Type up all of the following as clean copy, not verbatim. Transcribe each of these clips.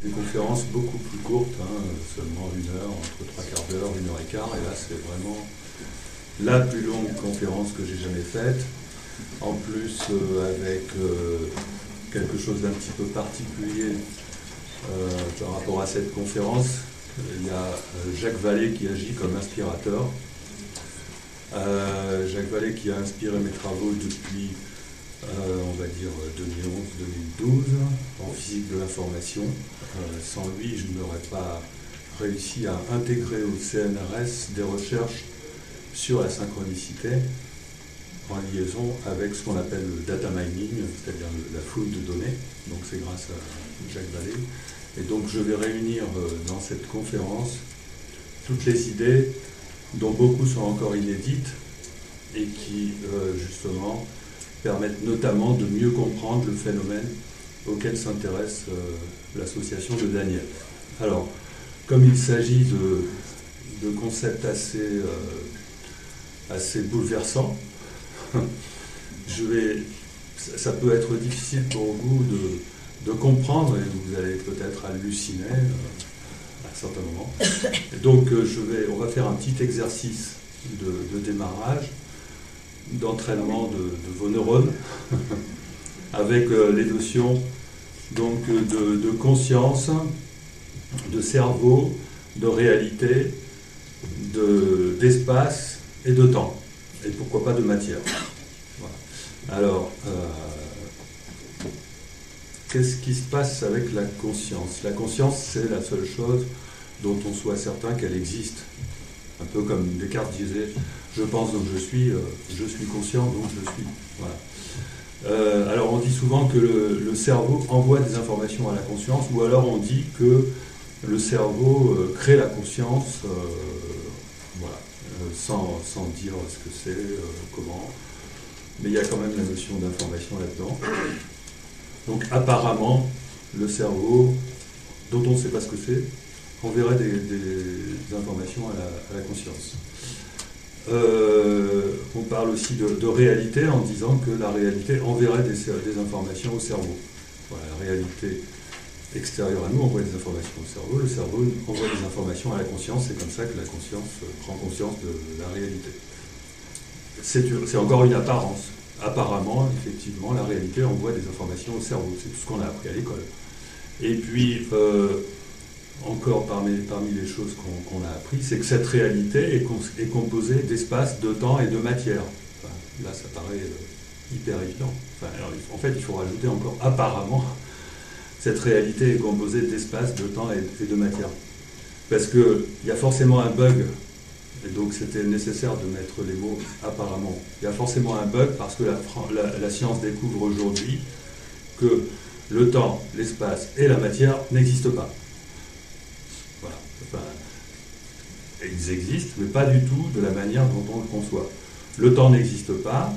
Des conférences beaucoup plus courtes, hein, seulement 1 heure, entre 3/4 d'heure, 1 heure et quart, et là c'est vraiment la plus longue conférence que j'ai jamais faite. En plus, avec quelque chose d'un petit peu particulier par rapport à cette conférence, il y a Jacques Vallée qui agit comme inspirateur. Jacques Vallée qui a inspiré mes travaux depuis, on va dire, 2011-2012 en physique de l'information. Sans lui, je n'aurais pas réussi à intégrer au CNRS des recherches sur la synchronicité en liaison avec ce qu'on appelle le data mining, c'est-à-dire la fouille de données. Donc c'est grâce à Jacques Vallée. Et donc je vais réunir dans cette conférence toutes les idées dont beaucoup sont encore inédites et qui justement permettent notamment de mieux comprendre le phénomène auquel s'intéresse l'association de Daniel. Alors, comme il s'agit de concepts assez bouleversants, ça peut être difficile pour vous de comprendre et vous allez peut-être halluciner à un certain moment. Et donc on va faire un petit exercice de démarrage, d'entraînement de vos neurones avec les notions donc, de conscience, de cerveau, de réalité, d'espace et de temps. Et pourquoi pas de matière. Voilà. Alors, qu'est-ce qui se passe avec la conscience? La conscience, c'est la seule chose dont on soit certain qu'elle existe. Un peu comme Descartes disait, je pense donc je suis conscient donc je suis. Voilà. Alors on dit souvent que le cerveau envoie des informations à la conscience, ou alors on dit que le cerveau crée la conscience, voilà, sans dire ce que c'est, comment. Mais il y a quand même la notion d'information là-dedans. Donc apparemment, le cerveau, dont on ne sait pas ce que c'est, enverrait des informations à la conscience. On parle aussi de réalité en disant que la réalité enverrait des informations au cerveau. Voilà, la réalité extérieure à nous envoie des informations au cerveau envoie des informations à la conscience, c'est comme ça que la conscience prend conscience de la réalité. C'est encore une apparence. Apparemment, effectivement, la réalité envoie des informations au cerveau, c'est tout ce qu'on a appris à l'école. Et puis, encore parmi les choses qu'on a appris, c'est que cette réalité est composée d'espace, de temps et de matière. Enfin, là, ça paraît hyper évident. Enfin, alors, en fait, il faut rajouter encore apparemment, cette réalité est composée d'espace, de temps et de matière. Parce qu'il y a forcément un bug, et donc c'était nécessaire de mettre les mots apparemment. Il y a forcément un bug parce que la science découvre aujourd'hui que le temps, l'espace et la matière n'existent pas. Voilà. Enfin, ils existent, mais pas du tout de la manière dont on le conçoit. Le temps n'existe pas,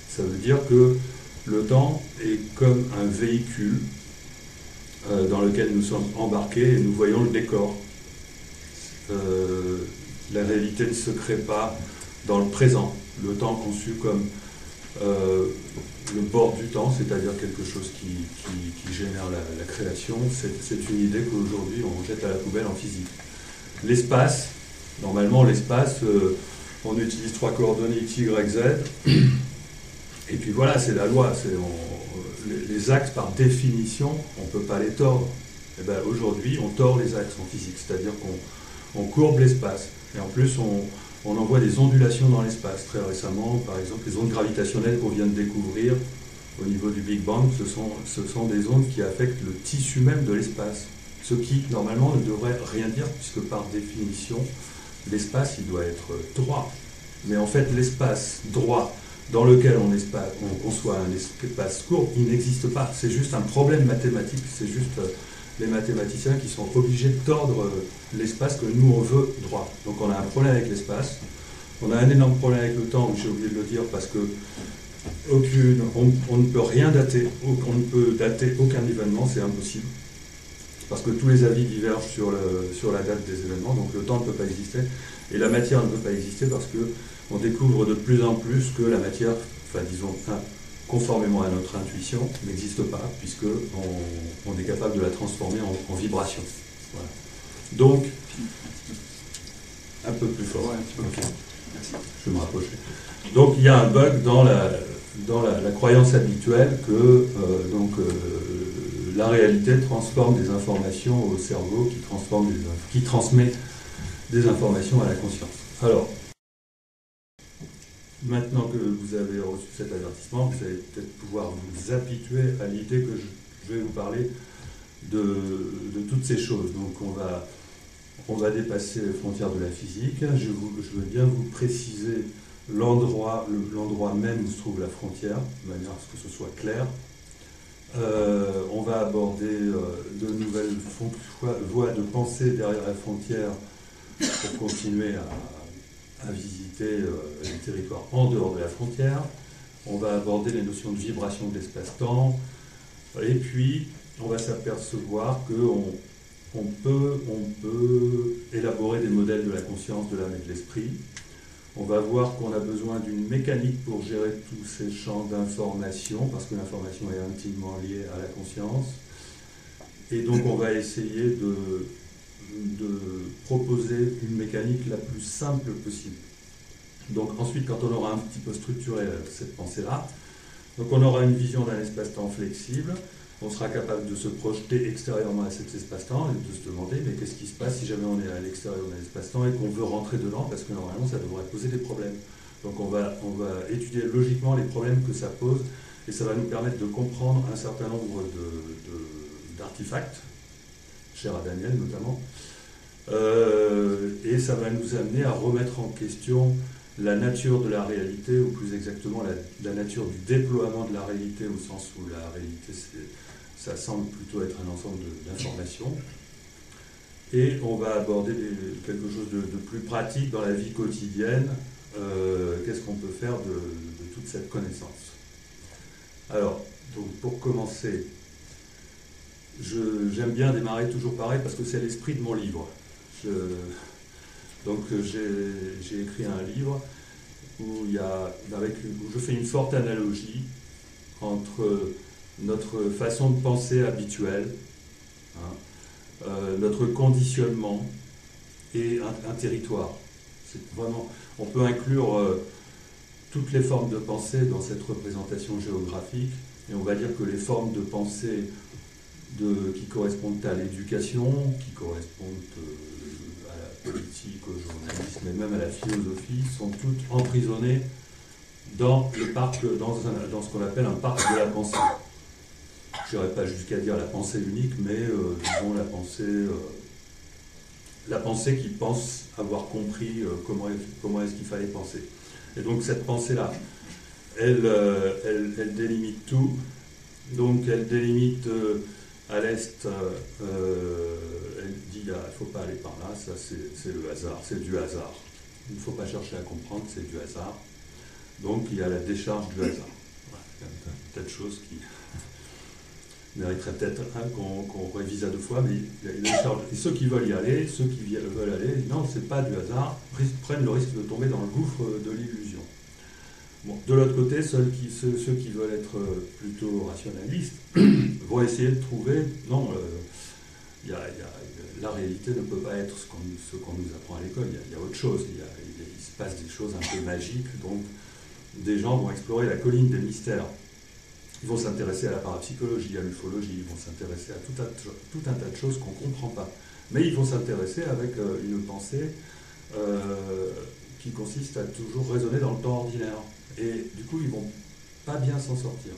ça veut dire que le temps est comme un véhicule dans lequel nous sommes embarqués et nous voyons le décor. La réalité ne se crée pas dans le présent. Le temps conçu comme le bord du temps, c'est-à-dire quelque chose qui génère la création, c'est une idée qu'aujourd'hui on jette à la poubelle en physique. L'espace, normalement l'espace, on utilise 3 coordonnées x, y, z, et puis voilà, c'est la loi. Les axes, par définition, on ne peut pas les tordre. Et bien aujourd'hui, on tord les axes en physique, c'est-à-dire qu'on courbe l'espace. Et en plus, on envoie des ondulations dans l'espace. Très récemment, par exemple, les ondes gravitationnelles qu'on vient de découvrir au niveau du Big Bang, ce sont des ondes qui affectent le tissu même de l'espace. Ce qui, normalement, ne devrait rien dire, puisque par définition, l'espace, il doit être droit. Mais en fait, l'espace droit dans lequel on conçoit un espace court, il n'existe pas. C'est juste un problème mathématique, c'est juste les mathématiciens qui sont obligés de tordre l'espace que nous on veut droit. Donc on a un problème avec l'espace, on a un énorme problème avec le temps, j'ai oublié de le dire, parce que on ne peut rien dater, on ne peut dater aucun événement, c'est impossible. Parce que tous les avis divergent sur la date des événements, donc le temps ne peut pas exister, et la matière ne peut pas exister parce qu'on découvre de plus en plus que la matière, enfin disons, conformément à notre intuition, n'existe pas, puisqu'on on est capable de la transformer en vibration. Voilà. Donc, un peu plus fort. Ouais, un petit peu plus fort. Merci. Je vais me rapprocher. Donc, il y a un bug dans la croyance habituelle que la réalité transforme des informations au cerveau, qui transmet des informations à la conscience. Alors, maintenant que vous avez reçu cet avertissement, vous allez peut-être pouvoir vous habituer à l'idée que je vais vous parler de toutes ces choses. Donc on va dépasser les frontières de la physique. Je veux bien vous préciser l'endroit même où se trouve la frontière, de manière à ce que ce soit clair. On va aborder de nouvelles voies de pensée derrière la frontière pour continuer à visiter les territoires en dehors de la frontière. On va aborder les notions de vibration de l'espace-temps. Et puis, on va s'apercevoir qu'on peut élaborer des modèles de la conscience, de l'âme et de l'esprit. On va voir qu'on a besoin d'une mécanique pour gérer tous ces champs d'information, parce que l'information est intimement liée à la conscience. Et donc, on va essayer de proposer une mécanique la plus simple possible. Donc ensuite, quand on aura un petit peu structuré cette pensée-là, donc on aura une vision d'un espace-temps flexible, on sera capable de se projeter extérieurement à cet espace-temps et de se demander mais qu'est-ce qui se passe si jamais on est à l'extérieur d'un espace-temps et qu'on veut rentrer dedans, parce que normalement ça devrait poser des problèmes. Donc on va étudier logiquement les problèmes que ça pose et ça va nous permettre de comprendre un certain nombre d'artefacts, chers à Daniel notamment, et ça va nous amener à remettre en question la nature de la réalité, ou plus exactement la nature du déploiement de la réalité, au sens où la réalité, ça semble plutôt être un ensemble d'informations. Et on va aborder quelque chose de plus pratique dans la vie quotidienne. Qu'est-ce qu'on peut faire de toute cette connaissance? Alors, donc pour commencer, j'aime bien démarrer toujours pareil parce que c'est l'esprit de mon livre. Donc j'ai écrit un livre où je fais une forte analogie entre notre façon de penser habituelle, notre conditionnement et un territoire. C'est vraiment, on peut inclure toutes les formes de pensée dans cette représentation géographique, et on va dire que les formes de pensée qui correspondent à l'éducation, qui correspondent à la politique, au journalisme et même à la philosophie, sont toutes emprisonnées dans ce qu'on appelle un parc de la pensée. Je n'irai pas jusqu'à dire la pensée unique, mais disons la pensée qui pense avoir compris comment est-ce qu'il fallait penser. Et donc cette pensée-là, elle délimite tout. Donc elle délimite à l'est, elle dit il ne faut pas aller par là, ça c'est le hasard, c'est du hasard. Il ne faut pas chercher à comprendre, c'est du hasard. Donc il y a la décharge du hasard. Voilà, il y a peut-être de choses qui mériterait peut-être qu'on révise à deux fois, mais il y a une décharge. Et ceux qui veulent y aller, ceux qui veulent aller, non, c'est pas du hasard, prennent le risque de tomber dans le gouffre de l'illusion. Bon, de l'autre côté, ceux qui veulent être plutôt rationalistes vont essayer de trouver, non, la réalité ne peut pas être ce qu'on nous apprend à l'école, il y a autre chose, il se passe des choses un peu magiques, donc des gens vont explorer la colline des mystères. Ils vont s'intéresser à la parapsychologie, à l'ufologie, ils vont s'intéresser à tout un tas de choses qu'on ne comprend pas. Mais ils vont s'intéresser avec une pensée qui consiste à toujours raisonner dans le temps ordinaire. Et du coup, ils ne vont pas bien s'en sortir.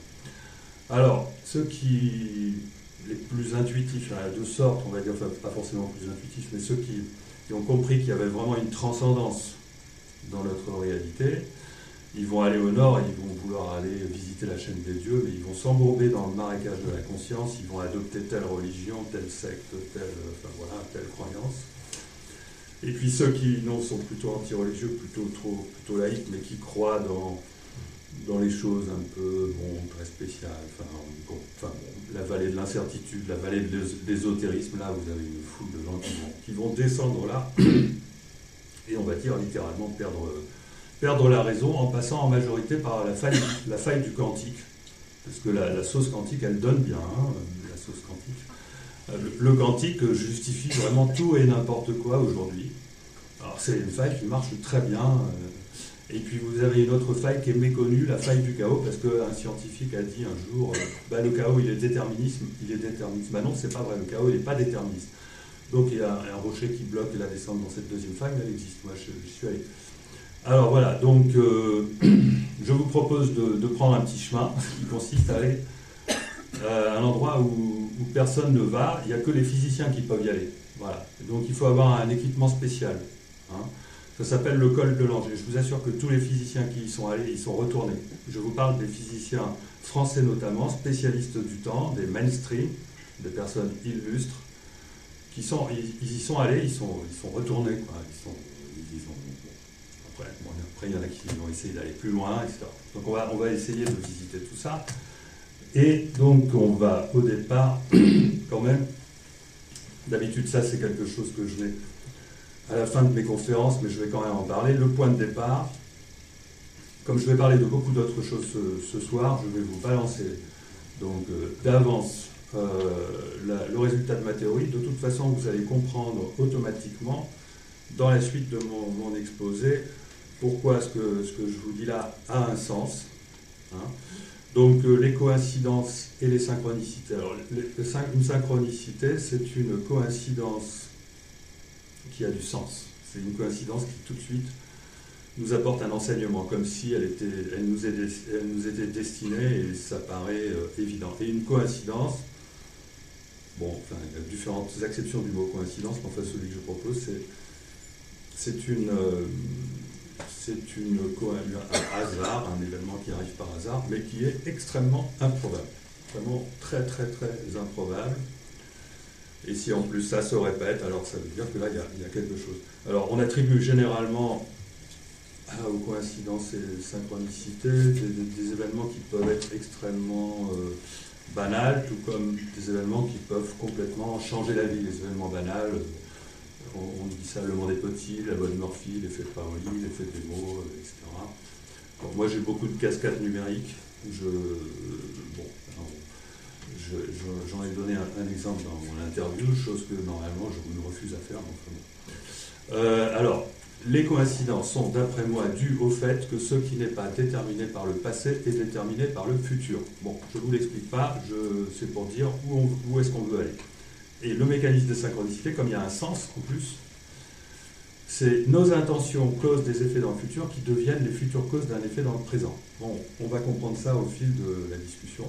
Alors, les plus intuitifs, il y en a deux sortes, on va dire, enfin, pas forcément plus intuitifs, mais ceux qui ont compris qu'il y avait vraiment une transcendance dans notre réalité, ils vont aller au nord et ils vont vouloir aller visiter la chaîne des dieux, mais ils vont s'embourber dans le marécage de la conscience, ils vont adopter telle religion, telle secte, telle croyance. Et puis ceux qui sont plutôt anti-religieux, plutôt laïcs, mais qui croient dans les choses un peu très spéciales, la vallée de l'incertitude, la vallée de l'ésotérisme, là vous avez une foule de gens qui vont descendre là, et on va dire littéralement perdre la raison en passant en majorité par la faille du quantique, Parce que la sauce quantique, elle donne bien, hein, la sauce quantique. Le quantique justifie vraiment tout et n'importe quoi aujourd'hui. Alors c'est une faille qui marche très bien. Et puis vous avez une autre faille qui est méconnue, la faille du chaos, parce qu'un scientifique a dit un jour, le chaos il est déterminisme, Bah non, c'est pas vrai, le chaos il n'est pas déterministe. Donc il y a un rocher qui bloque la descente dans cette deuxième faille, mais elle existe, moi je suis allé. Alors voilà, donc je vous propose de prendre un petit chemin qui consiste à aller à un endroit où personne ne va, il n'y a que les physiciens qui peuvent y aller. Voilà. Donc il faut avoir un équipement spécial. Hein. Ça s'appelle le col de Langeais. Je vous assure que tous les physiciens qui y sont allés, ils sont retournés. Je vous parle des physiciens français notamment, spécialistes du temps, des mainstream, des personnes illustres, ils y sont allés, ils sont retournés. Quoi. Après, il y en a qui vont essayer d'aller plus loin, etc. Donc on va essayer de visiter tout ça. Et donc on va au départ, quand même, d'habitude ça c'est quelque chose que je vais à la fin de mes conférences, mais je vais quand même en parler. Le point de départ, comme je vais parler de beaucoup d'autres choses ce soir, je vais vous balancer donc d'avance le résultat de ma théorie. De toute façon, vous allez comprendre automatiquement dans la suite de mon exposé pourquoi ce que je vous dis là a un sens. Hein. Donc les coïncidences et les synchronicités. Alors une synchronicité, c'est une coïncidence qui a du sens. C'est une coïncidence qui tout de suite nous apporte un enseignement, comme si elle nous était destinée, et ça paraît évident. Et une coïncidence, bon, enfin, il y a différentes acceptions du mot coïncidence, mais enfin celui que je propose, c'est un hasard, un événement qui arrive par hasard, mais qui est extrêmement improbable. Vraiment très très très improbable. Et si en plus ça se répète, alors ça veut dire que là il y a quelque chose. Alors on attribue généralement aux coïncidences et synchronicités des événements qui peuvent être extrêmement banals, tout comme des événements qui peuvent complètement changer la vie. Les événements banals, on dit ça, le monde est petit, la loi de Murphy, l'effet de Paoli, l'effet des mots, etc. Bon, moi j'ai beaucoup de cascades numériques. J'en ai donné un exemple dans mon interview, chose que normalement je me refuse à faire. Alors, les coïncidences sont, d'après moi, dues au fait que ce qui n'est pas déterminé par le passé est déterminé par le futur. Bon, je ne vous l'explique pas, c'est pour dire où est-ce qu'on veut aller. Et le mécanisme de synchronicité, comme il y a un sens en plus, c'est nos intentions causent des effets dans le futur qui deviennent les futures causes d'un effet dans le présent. Bon, on va comprendre ça au fil de la discussion.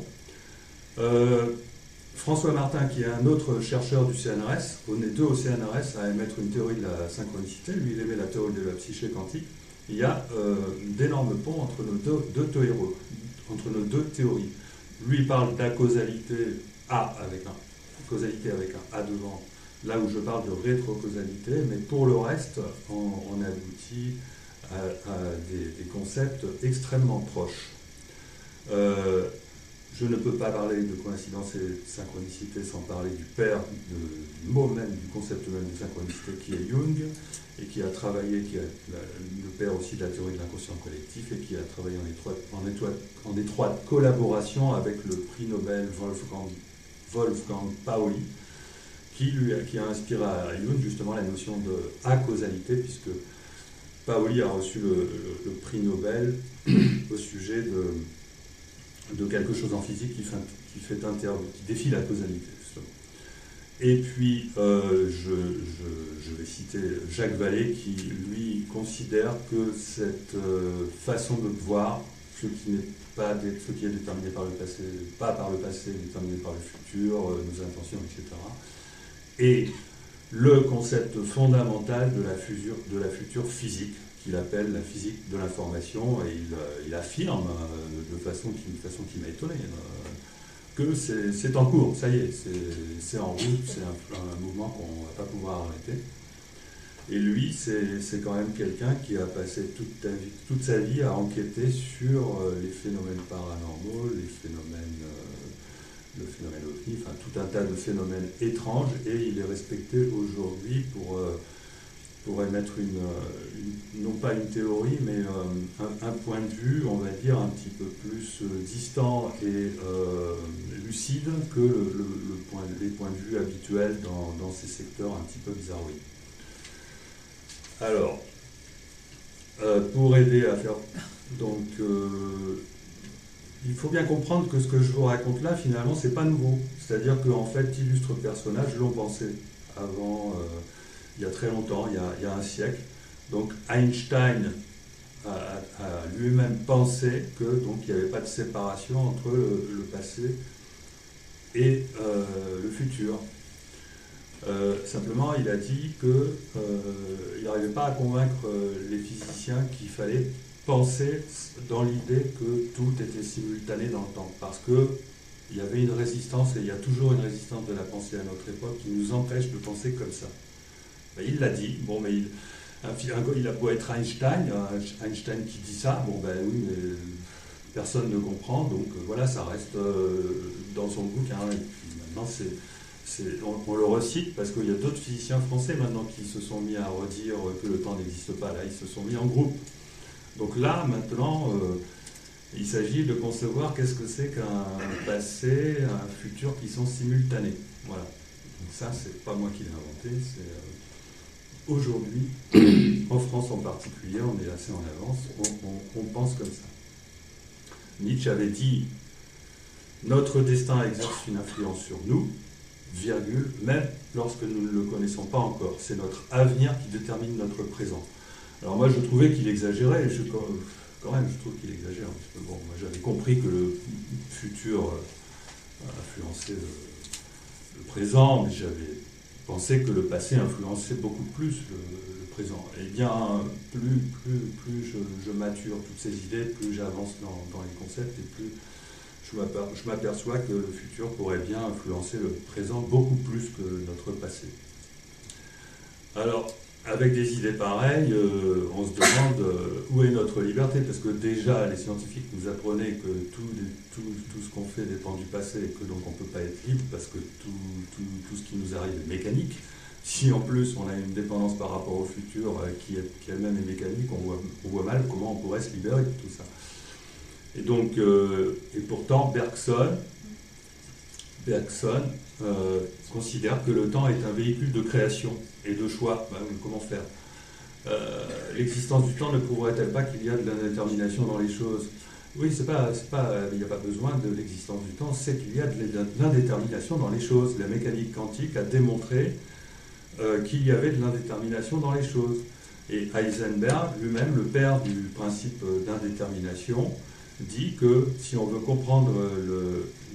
François Martin, qui est un autre chercheur du CNRS, on est deux au CNRS à émettre une théorie de la synchronicité, lui il émet la théorie de la psyché quantique. Il y a d'énormes ponts entre nos deux théories. Lui il parle d'acausalité avec un A devant, là où je parle de rétrocausalité, mais pour le reste, on aboutit à des concepts extrêmement proches. Je ne peux pas parler de coïncidence et de synchronicité sans parler du père, du mot même, du concept même de synchronicité qui est Jung, et qui a travaillé, qui est le père aussi de la théorie de l'inconscient collectif, et qui a travaillé en étroite collaboration avec le prix Nobel Wolfgang Pauli, qui a inspiré à Jung justement la notion de acausalité, puisque Pauli a reçu le prix Nobel au sujet de quelque chose en physique qui défie la causalité, justement. Et puis, je vais citer Jacques Vallée, qui, lui, considère que cette façon de voir, ce qui est déterminé par le passé, pas par le passé, déterminé par le futur, nos intentions, etc., est le concept fondamental de la future physique, qu'il appelle la physique de l'information, et il affirme d'une façon qui m'a étonné que c'est en cours, ça y est, c'est en route, c'est un mouvement qu'on ne va pas pouvoir arrêter. Et lui, c'est quand même quelqu'un qui a passé toute sa vie à enquêter sur les phénomènes paranormaux, le phénomène ovni, enfin tout un tas de phénomènes étranges, et il est respecté aujourd'hui pour émettre non pas une théorie, mais un point de vue, on va dire, un petit peu plus distant et lucide que les points de vue habituels dans ces secteurs un petit peu bizarroïdes. Alors, pour aider à faire... Donc, il faut bien comprendre que ce que je vous raconte là, finalement, c'est pas nouveau. C'est-à-dire qu'en fait, d'illustres personnages l'ont pensé avant, il y a très longtemps, il y a un siècle. Donc, Einstein a lui-même pensé que donc il n'y avait pas de séparation entre le passé et le futur. Simplement, il a dit qu'il n'arrivait pas à convaincre les physiciens qu'il fallait penser dans l'idée que tout était simultané dans le temps, parce qu'il y avait une résistance, et il y a toujours une résistance de la pensée à notre époque qui nous empêche de penser comme ça. Ben, il l'a dit, bon, mais il a beau être Einstein qui dit ça, bon ben oui, mais personne ne comprend, donc voilà, ça reste dans son bouquin, et puis maintenant on le recite parce qu'il y a d'autres physiciens français maintenant qui se sont mis à redire que le temps n'existe pas, là ils se sont mis en groupe. Donc là, maintenant, il s'agit de concevoir qu'est-ce que c'est qu'un passé, un futur qui sont simultanés. Voilà. Donc ça, c'est pas moi qui l'ai inventé, c'est aujourd'hui, en France en particulier, on est assez en avance, on pense comme ça. Nietzsche avait dit « Notre destin exerce une influence sur nous, virgule, même lorsque nous ne le connaissons pas encore. C'est notre avenir qui détermine notre présent. » Alors moi, je trouvais qu'il exagérait, quand même, je trouve qu'il exagère. Parce que, bon, moi, j'avais compris que le futur influençait le présent, mais j'avais pensé que le passé influençait beaucoup plus le présent. Et bien, plus je mature toutes ces idées, plus j'avance dans les concepts, et plus je m'aperçois que le futur pourrait bien influencer le présent beaucoup plus que notre passé. Alors, avec des idées pareilles, on se demande où est notre liberté, parce que déjà les scientifiques nous apprenaient que tout ce qu'on fait dépend du passé et que donc on ne peut pas être libre parce que tout ce qui nous arrive est mécanique. Si en plus on a une dépendance par rapport au futur qui elle-même est mécanique, on voit mal comment on pourrait se libérer de tout ça. Et donc, et pourtant Bergson considère que le temps est un véhicule de création et de choix. Ben, comment faire? L'existence du temps ne prouverait-elle pas qu'il y a de l'indétermination dans les choses? Oui, il n'y a pas besoin de l'existence du temps, c'est qu'il y a de l'indétermination dans les choses. La mécanique quantique a démontré qu'il y avait de l'indétermination dans les choses. Et Heisenberg, lui-même, le père du principe d'indétermination, dit que si on veut comprendre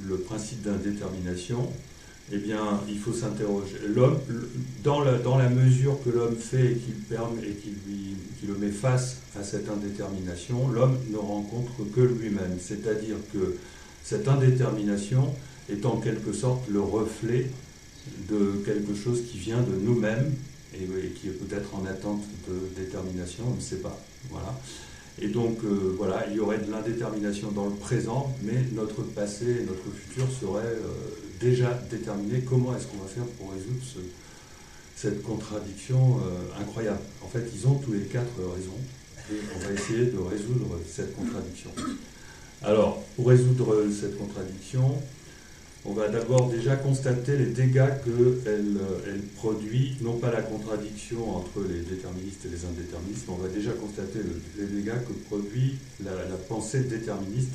le principe d'indétermination, eh bien, il faut s'interroger. L'homme, dans la mesure que l'homme fait et qu'il le met face à cette indétermination, l'homme ne rencontre que lui-même. C'est-à-dire que cette indétermination est en quelque sorte le reflet de quelque chose qui vient de nous-mêmes et qui est peut-être en attente de détermination, on ne sait pas. Voilà. Et donc, voilà, il y aurait de l'indétermination dans le présent, mais notre passé et notre futur seraient déjà déterminés. Comment est-ce qu'on va faire pour résoudre cette contradiction incroyable? En fait, ils ont tous les quatre raison, et on va essayer de résoudre cette contradiction. Alors, pour résoudre cette contradiction, on va d'abord déjà constater les dégâts qu'elle produit, non pas la contradiction entre les déterministes et les indéterministes, mais on va déjà constater les dégâts que produit la pensée déterministe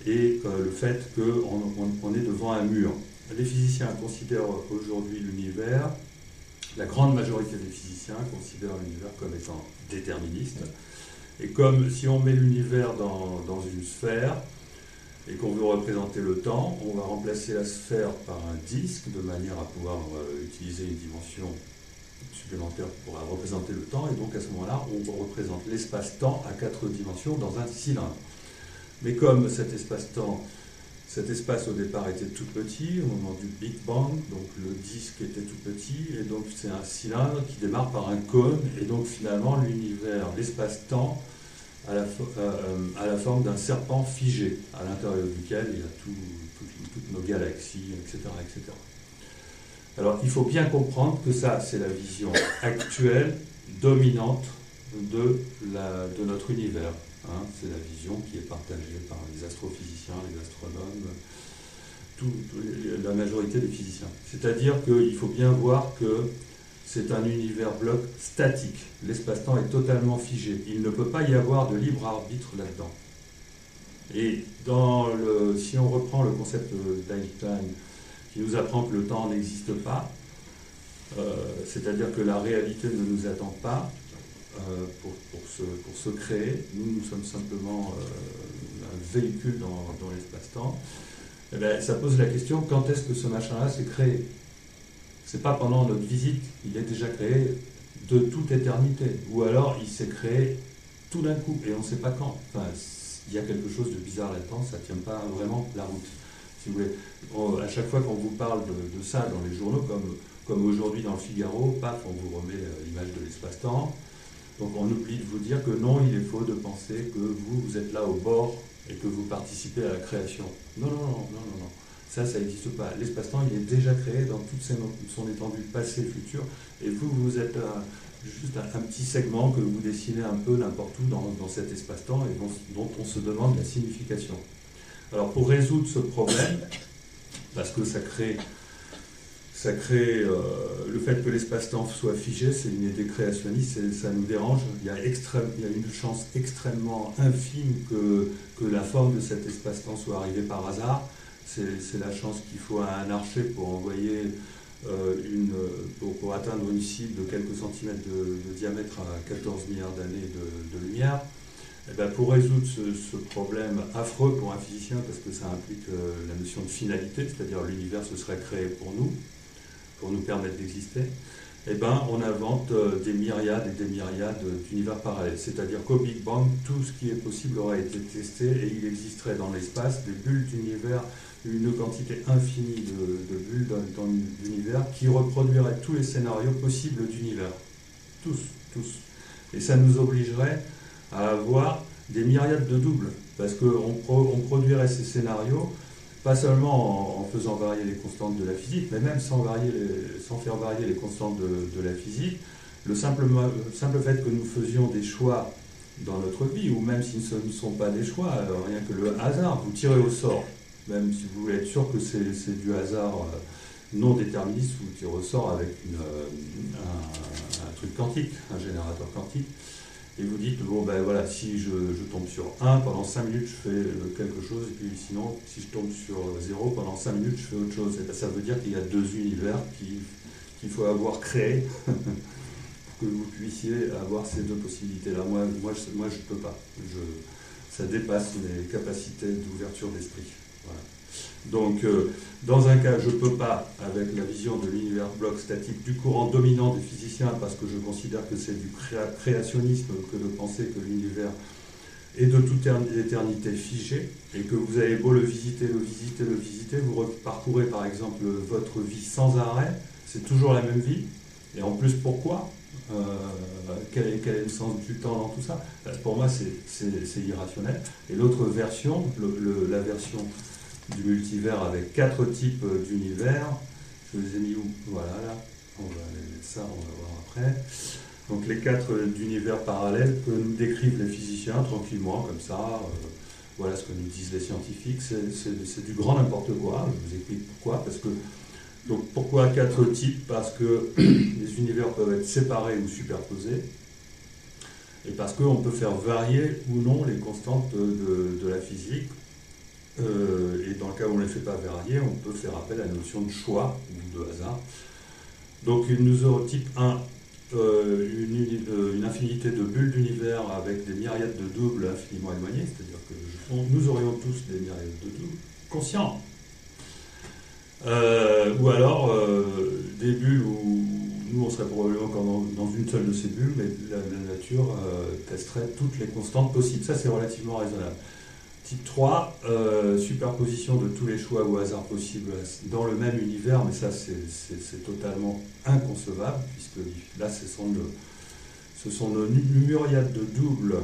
et le fait qu'on est devant un mur. Les physiciens considèrent aujourd'hui l'univers, la grande majorité des physiciens considèrent l'univers comme étant déterministe, et comme si on met l'univers dans une sphère, et qu'on veut représenter le temps, on va remplacer la sphère par un disque de manière à pouvoir utiliser une dimension supplémentaire pour représenter le temps, et donc à ce moment-là, on représente l'espace-temps à 4 dimensions dans un cylindre. Mais comme cet espace au départ était tout petit, au moment du Big Bang, donc le disque était tout petit, et donc c'est un cylindre qui démarre par un cône, et donc finalement l'univers, l'espace-temps, à la forme d'un serpent figé, à l'intérieur duquel il y a toutes nos galaxies, etc., etc. Alors, il faut bien comprendre que ça, c'est la vision actuelle dominante de notre univers. Hein. C'est la vision qui est partagée par les astrophysiciens, les astronomes, la majorité des physiciens. C'est-à-dire qu'il faut bien voir que c'est un univers bloc statique. L'espace-temps est totalement figé. Il ne peut pas y avoir de libre arbitre là-dedans. Et si on reprend le concept d'Einstein, qui nous apprend que le temps n'existe pas, c'est-à-dire que la réalité ne nous attend pas pour se créer, nous sommes simplement un véhicule dans l'espace-temps, eh bien, ça pose la question, quand est-ce que ce machin-là s'est créé? C'est pas pendant notre visite, il est déjà créé de toute éternité, ou alors il s'est créé tout d'un coup, et on ne sait pas quand. Enfin, il y a quelque chose de bizarre là-dedans, ça ne tient pas vraiment la route. Si vous voulez, à chaque fois qu'on vous parle de ça dans les journaux, comme aujourd'hui dans le Figaro, paf, on vous remet l'image de l'espace-temps. Donc on oublie de vous dire que non, il est faux de penser que vous êtes là au bord et que vous participez à la création. Non. Ça n'existe pas. L'espace-temps, il est déjà créé dans toute son étendue passé, futur, et vous êtes juste un petit segment que vous dessinez un peu n'importe où dans cet espace-temps et dont on se demande la signification. Alors pour résoudre ce problème, parce que ça crée le fait que l'espace-temps soit figé, c'est une idée créationniste, ça nous dérange. Il y a une chance extrêmement infime que la forme de cet espace-temps soit arrivée par hasard. C'est la chance qu'il faut à un archer pour envoyer pour atteindre une cible de quelques centimètres de diamètre à 14 milliards d'années de lumière. Et bien pour résoudre ce problème affreux pour un physicien, parce que ça implique la notion de finalité, c'est-à-dire l'univers se serait créé pour nous permettre d'exister, et ben on invente des myriades et des myriades d'univers parallèles. C'est-à-dire qu'au Big Bang, tout ce qui est possible aurait été testé et il existerait dans l'espace des bulles d'univers, une quantité infinie de bulles dans l'univers qui reproduiraient tous les scénarios possibles d'univers. Tous. Et ça nous obligerait à avoir des myriades de doubles, parce qu'on produirait ces scénarios pas seulement en faisant varier les constantes de la physique, mais même sans faire varier les constantes de la physique. Le simple fait que nous faisions des choix dans notre vie, ou même si ce ne sont pas des choix, rien que le hasard, vous tirez au sort, même si vous voulez être sûr que c'est du hasard non déterministe, vous tirez au sort avec un truc quantique, un générateur quantique, et vous dites, bon ben voilà, si je tombe sur 1, pendant 5 minutes je fais quelque chose, et puis sinon, si je tombe sur 0, pendant 5 minutes je fais autre chose. Et ben, ça veut dire qu'il y a deux univers qu'il faut avoir créés pour que vous puissiez avoir ces deux possibilités-là. Moi je peux pas. Ça dépasse mes capacités d'ouverture d'esprit. Voilà. Donc, dans un cas, je ne peux pas, avec la vision de l'univers bloc statique, du courant dominant des physiciens, parce que je considère que c'est du créationnisme que de penser que l'univers est de toute éternité figé, et que vous avez beau le visiter, vous parcourez par exemple votre vie sans arrêt, c'est toujours la même vie, et en plus pourquoi quel est le sens du temps dans tout ça? Pour moi, c'est irrationnel. Et l'autre version, la version du multivers avec 4 types d'univers. Je les ai mis où? Voilà, là. On va mettre ça, on va voir après. Donc les 4 univers parallèles que nous décrivent les physiciens tranquillement, comme ça. Voilà ce que nous disent les scientifiques. C'est du grand n'importe quoi. Je vous explique pourquoi. Donc pourquoi 4 types? Parce que les univers peuvent être séparés ou superposés. Et parce qu'on peut faire varier ou non les constantes de la physique. Et dans le cas où on ne les fait pas varier, on peut faire appel à la notion de choix ou de hasard. Donc nous aurons type 1, une infinité de bulles d'univers avec des myriades de doubles infiniment éloignés, c'est-à-dire que nous aurions tous des myriades de doubles conscients. Ou alors des bulles où nous on serait probablement dans une seule de ces bulles, mais la nature testerait toutes les constantes possibles. Ça c'est relativement raisonnable. Type 3, superposition de tous les choix au hasard possibles dans le même univers, mais ça c'est totalement inconcevable, puisque là ce sont une myriade de doubles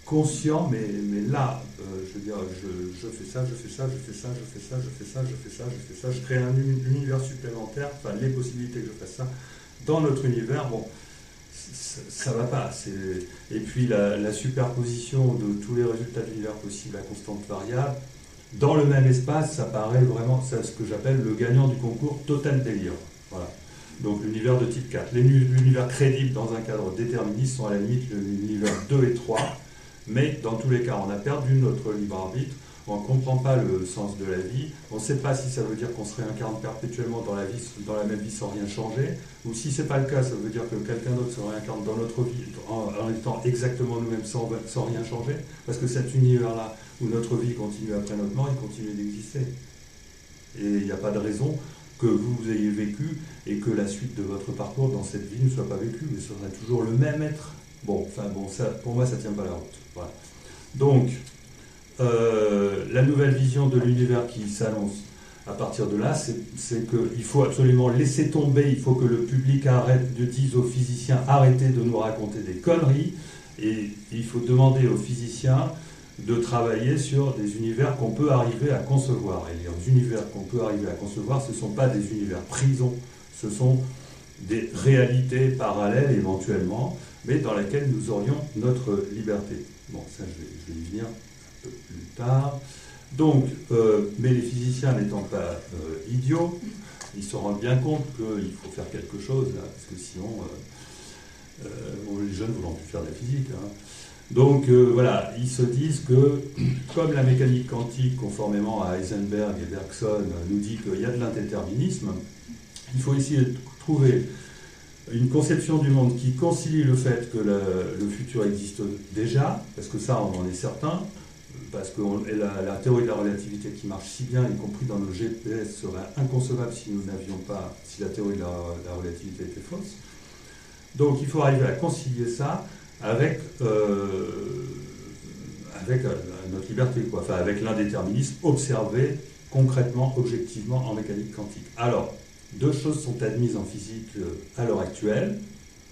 conscients, mais là, je veux dire, je fais ça, je crée un univers supplémentaire, enfin les possibilités que je fasse ça dans notre univers, bon, ça va pas. Et puis la superposition de tous les résultats de l'univers possibles à constante variable, dans le même espace, ça paraît vraiment, c'est ce que j'appelle le gagnant du concours total délire. Voilà. Donc l'univers de type 4. Les univers crédibles dans un cadre déterministe sont à la limite l'univers 2 et 3, mais dans tous les cas, on a perdu notre libre arbitre, on ne comprend pas le sens de la vie, on ne sait pas si ça veut dire qu'on se réincarne perpétuellement dans la même vie sans rien changer, ou si ce n'est pas le cas, ça veut dire que quelqu'un d'autre se réincarne dans notre vie en étant exactement nous-mêmes sans rien changer, parce que cet univers-là, où notre vie continue après notre mort, il continue d'exister. Et il n'y a pas de raison que vous ayez vécu et que la suite de votre parcours dans cette vie ne soit pas vécue, mais ce serait toujours le même être. Bon, ça, pour moi, ça ne tient pas la route. Voilà. Donc, la nouvelle vision de l'univers qui s'annonce à partir de là, c'est qu'il faut absolument laisser tomber, il faut que le public dise aux physiciens arrêtez de nous raconter des conneries, et il faut demander aux physiciens de travailler sur des univers qu'on peut arriver à concevoir. Et les univers qu'on peut arriver à concevoir, ce ne sont pas des univers prisons, ce sont des réalités parallèles éventuellement, mais dans lesquelles nous aurions notre liberté. Bon, ça je vais y venir un peu plus tard. Donc, mais les physiciens n'étant pas idiots, ils se rendent bien compte qu'il faut faire quelque chose, là, parce que sinon, les jeunes ne voudront plus faire de la physique. Hein. Donc voilà, ils se disent que, comme la mécanique quantique, conformément à Heisenberg et Bergson, nous dit qu'il y a de l'indéterminisme, il faut essayer de trouver une conception du monde qui concilie le fait que le futur existe déjà, parce que ça, on en est certain, parce que la théorie de la relativité qui marche si bien, y compris dans nos GPS, serait inconcevable si nous n'avions pas, si la théorie de la relativité était fausse. Donc il faut arriver à concilier ça avec notre liberté, quoi. Enfin, avec l'indéterminisme observé concrètement, objectivement en mécanique quantique. Alors, deux choses sont admises en physique à l'heure actuelle,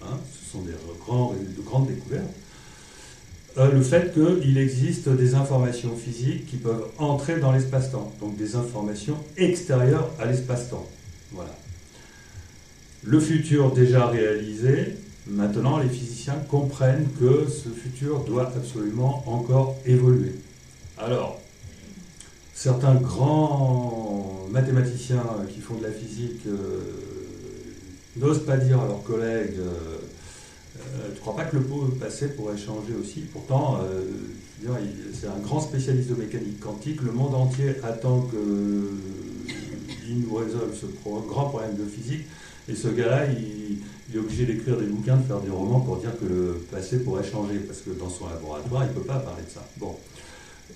hein, ce sont de grandes découvertes. Le fait qu'il existe des informations physiques qui peuvent entrer dans l'espace-temps, donc des informations extérieures à l'espace-temps. Voilà. Le futur déjà réalisé, maintenant les physiciens comprennent que ce futur doit absolument encore évoluer. Alors, certains grands mathématiciens qui font de la physique n'osent pas dire à leurs collègues tu ne crois pas que le passé pourrait changer aussi? Pourtant, c'est un grand spécialiste de mécanique quantique. Le monde entier attend qu'il nous résolve ce grand problème de physique. Et ce gars-là, il est obligé d'écrire des bouquins, de faire des romans pour dire que le passé pourrait changer. Parce que dans son laboratoire, il ne peut pas parler de ça. Bon.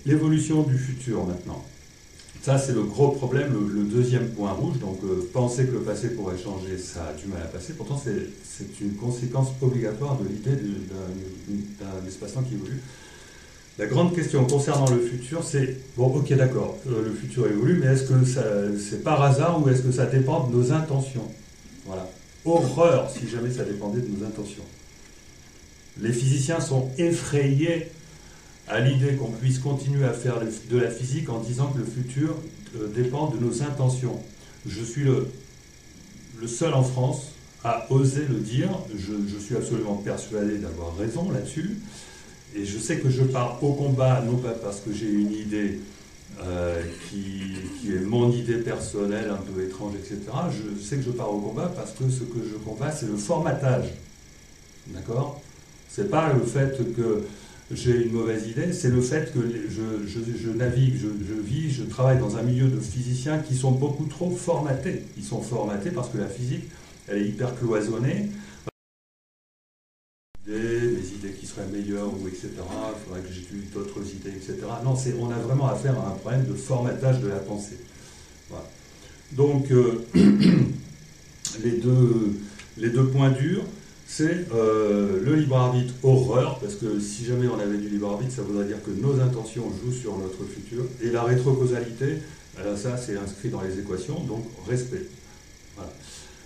L'évolution du futur maintenant. Ça, c'est le gros problème, le deuxième point rouge. Donc, penser que le passé pourrait changer, ça a du mal à passer. Pourtant, c'est une conséquence obligatoire de l'idée d'un espace-temps qui évolue. La grande question concernant le futur, c'est, bon, ok, d'accord, le futur évolue, mais est-ce que c'est par hasard ou est-ce que ça dépend de nos intentions? Voilà. Horreur, si jamais ça dépendait de nos intentions. Les physiciens sont effrayés à l'idée qu'on puisse continuer à faire de la physique en disant que le futur dépend de nos intentions. Je suis le seul en France à oser le dire. Je suis absolument persuadé d'avoir raison là-dessus. Et je sais que je pars au combat, non pas parce que j'ai une idée qui est mon idée personnelle, un peu étrange, etc. Je sais que je pars au combat parce que ce que je combats, c'est le formatage. D'accord? C'est pas le fait que j'ai une mauvaise idée, c'est le fait que je navigue, je vis, je travaille dans un milieu de physiciens qui sont beaucoup trop formatés. Ils sont formatés parce que la physique, elle est hyper cloisonnée. Des idées qui seraient meilleures, ou etc. Il faudrait que j'étudie d'autres idées, etc. Non, on a vraiment affaire à un problème de formatage de la pensée. Voilà. Donc, les deux points durs, c'est le libre arbitre horreur, parce que si jamais on avait du libre arbitre, ça voudrait dire que nos intentions jouent sur notre futur, et la rétrocausalité, ça c'est inscrit dans les équations, donc respect. Voilà.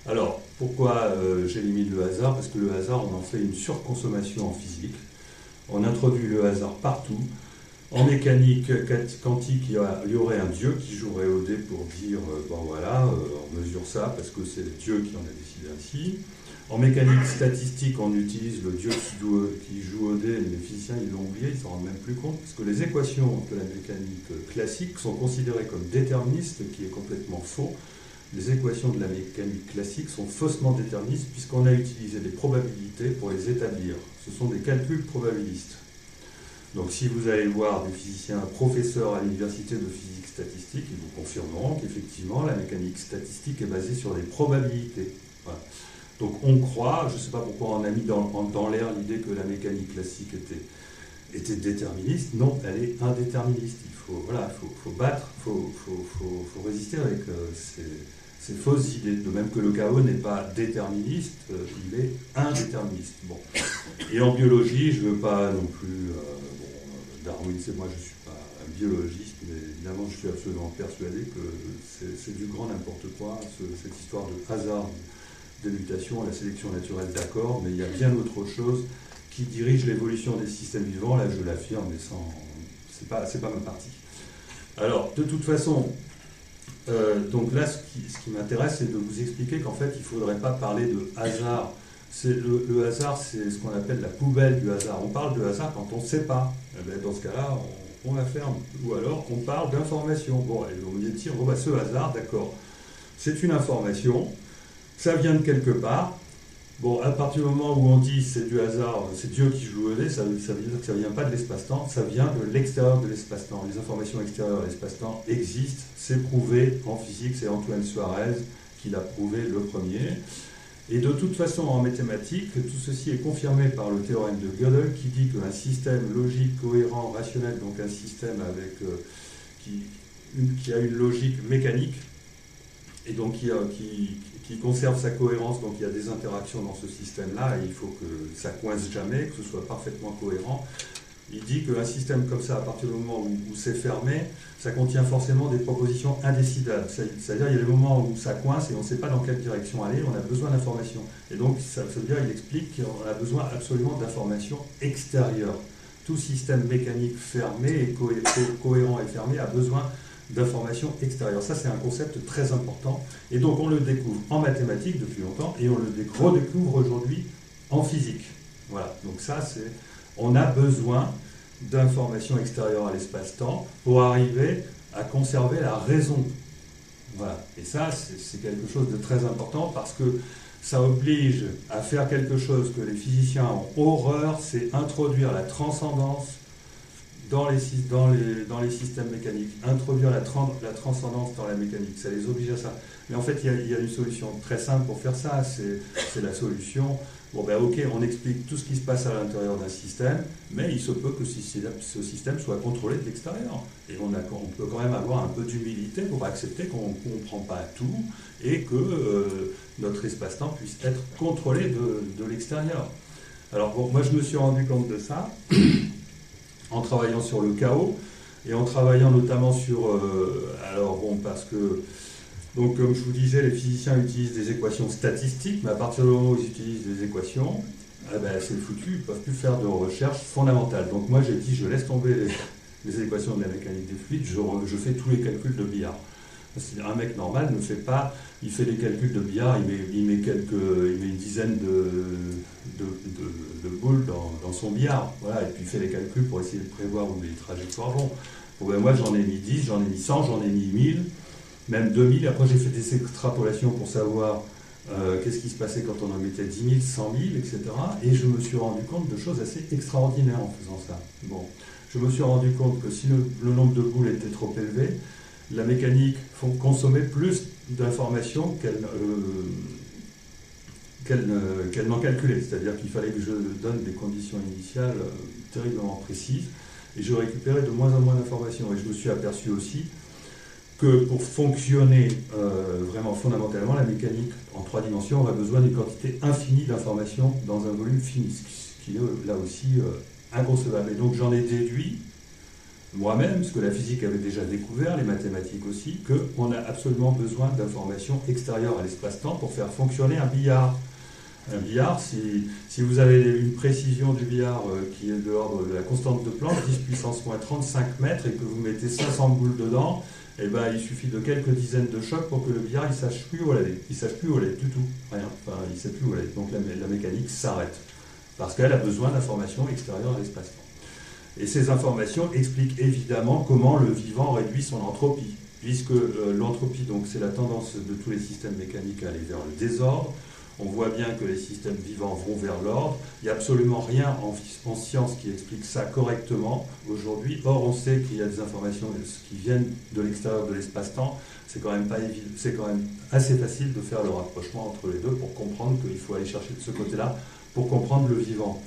Alors, pourquoi j'élimine le hasard? Parce que le hasard, on en fait une surconsommation en physique. On introduit le hasard partout. En mécanique quantique, il y aurait un dieu qui jouerait au dé pour dire, bon voilà, on mesure ça parce que c'est Dieu qui en a décidé ainsi. En mécanique statistique, on utilise le dieu qui joue au dé, mais les physiciens ils l'ont oublié, ils ne s'en rendent même plus compte, parce que les équations de la mécanique classique sont considérées comme déterministes, ce qui est complètement faux. Les équations de la mécanique classique sont faussement déterministes, puisqu'on a utilisé des probabilités pour les établir. Ce sont des calculs probabilistes. Donc si vous allez voir des physiciens professeurs à l'université de physique statistique, ils vous confirmeront qu'effectivement la mécanique statistique est basée sur des probabilités. Voilà. Donc on croit, je ne sais pas pourquoi on a mis dans l'air l'idée que la mécanique classique était déterministe. Non, elle est indéterministe. Il faut battre, faut résister avec ces fausses idées. De même que le chaos n'est pas déterministe, il est indéterministe. Bon. Et en biologie, je ne veux pas non plus... Darwin, c'est moi, je ne suis pas un biologiste, mais évidemment, je suis absolument persuadé que c'est du grand n'importe quoi, cette histoire de hasard des mutations, la sélection naturelle, d'accord, mais il y a bien autre chose qui dirige l'évolution des systèmes vivants. Là, je l'affirme, mais c'est pas ma partie. Alors, de toute façon, donc là, ce qui m'intéresse, c'est de vous expliquer qu'en fait, il ne faudrait pas parler de hasard. Le hasard, c'est ce qu'on appelle la poubelle du hasard. On parle de hasard quand on ne sait pas. Eh bien, dans ce cas-là, on la ferme. Ou alors, on parle d'information. Bon, et on vient de dire, bon, bah, ce hasard, d'accord, c'est une information, ça vient de quelque part. Bon, à partir du moment où on dit c'est du hasard, c'est Dieu qui joue au dé, ça veut dire que ça ne vient pas de l'espace-temps, ça vient de l'extérieur de l'espace-temps. Les informations extérieures de l'espace-temps existent, c'est prouvé en physique, c'est Antoine Suarez qui l'a prouvé le premier. Et de toute façon, en mathématiques, tout ceci est confirmé par le théorème de Gödel qui dit qu'un système logique, cohérent, rationnel, donc un système qui a une logique mécanique, et donc qui conserve sa cohérence, donc il y a des interactions dans ce système-là, et il faut que ça coince jamais, que ce soit parfaitement cohérent. Il dit qu'un système comme ça, à partir du moment où c'est fermé, ça contient forcément des propositions indécidables. C'est-à-dire qu'il y a des moments où ça coince et on ne sait pas dans quelle direction aller, on a besoin d'informations. Et donc, ça veut dire, il explique qu'on a besoin absolument d'informations extérieures. Tout système mécanique fermé et cohérent et fermé a besoin d'informations extérieures. Ça, c'est un concept très important. Et donc, on le découvre en mathématiques depuis longtemps et on le redécouvre aujourd'hui en physique. Voilà. Donc ça, on a besoin d'informations extérieures à l'espace-temps pour arriver à conserver la raison. Voilà. Et ça, c'est quelque chose de très important parce que ça oblige à faire quelque chose que les physiciens ont horreur, c'est introduire la transcendance dans les systèmes mécaniques, introduire la transcendance dans la mécanique, ça les oblige à ça. Mais en fait, il y a une solution très simple pour faire ça, c'est la solution. Bon ben ok, on explique tout ce qui se passe à l'intérieur d'un système, mais il se peut que ce système soit contrôlé de l'extérieur. Et on peut quand même avoir un peu d'humilité pour accepter qu'on ne comprend pas tout et que notre espace-temps puisse être contrôlé de l'extérieur. Alors bon, moi je me suis rendu compte de ça en travaillant sur le chaos et en travaillant notamment sur... parce que... Donc, comme je vous disais, les physiciens utilisent des équations statistiques, mais à partir du moment où ils utilisent des équations, c'est foutu, ils ne peuvent plus faire de recherche fondamentale. Donc moi, j'ai dit, je laisse tomber les équations de la mécanique des fluides, je fais tous les calculs de billard. C'est-à-dire, un mec normal ne fait pas, il fait des calculs de billard, il met une dizaine de boules dans son billard, voilà, et puis il fait les calculs pour essayer de prévoir où les trajectoires vont. Bon, ben moi, j'en ai mis 10, j'en ai mis 100, j'en ai mis 1000. Même 2000, après j'ai fait des extrapolations pour savoir qu'est-ce qui se passait quand on en mettait 10 000, 100 000, etc. Et je me suis rendu compte de choses assez extraordinaires en faisant ça. Bon, je me suis rendu compte que si le nombre de boules était trop élevé, la mécanique consommait plus d'informations qu'elle n'en calculait. C'est-à-dire qu'il fallait que je donne des conditions initiales terriblement précises, et je récupérais de moins en moins d'informations. Et je me suis aperçu aussi que pour fonctionner vraiment fondamentalement, la mécanique en 3 dimensions aurait besoin d'une quantité infinie d'informations dans un volume fini, ce qui est là aussi inconcevable. Et donc j'en ai déduit, moi-même, ce que la physique avait déjà découvert, les mathématiques aussi, qu'on a absolument besoin d'informations extérieures à l'espace-temps pour faire fonctionner un billard. Un billard, si vous avez une précision du billard qui est de l'ordre de la constante de Planck, 10 puissance moins 35 mètres, et que vous mettez 500 boules dedans, Et ben, il suffit de quelques dizaines de chocs pour que le billard il sache plus où aller. Il sache plus où aller du tout, rien. Enfin, il sait plus où aller. Donc la mécanique s'arrête parce qu'elle a besoin d'informations extérieures à l'espace-temps. Et ces informations expliquent évidemment comment le vivant réduit son entropie, puisque l'entropie, donc, c'est la tendance de tous les systèmes mécaniques à aller vers le désordre. On voit bien que les systèmes vivants vont vers l'ordre. Il n'y a absolument rien en science qui explique ça correctement aujourd'hui. Or, on sait qu'il y a des informations qui viennent de l'extérieur de l'espace-temps. C'est quand même pas évident. C'est quand même assez facile de faire le rapprochement entre les deux pour comprendre qu'il faut aller chercher de ce côté-là pour comprendre le vivant.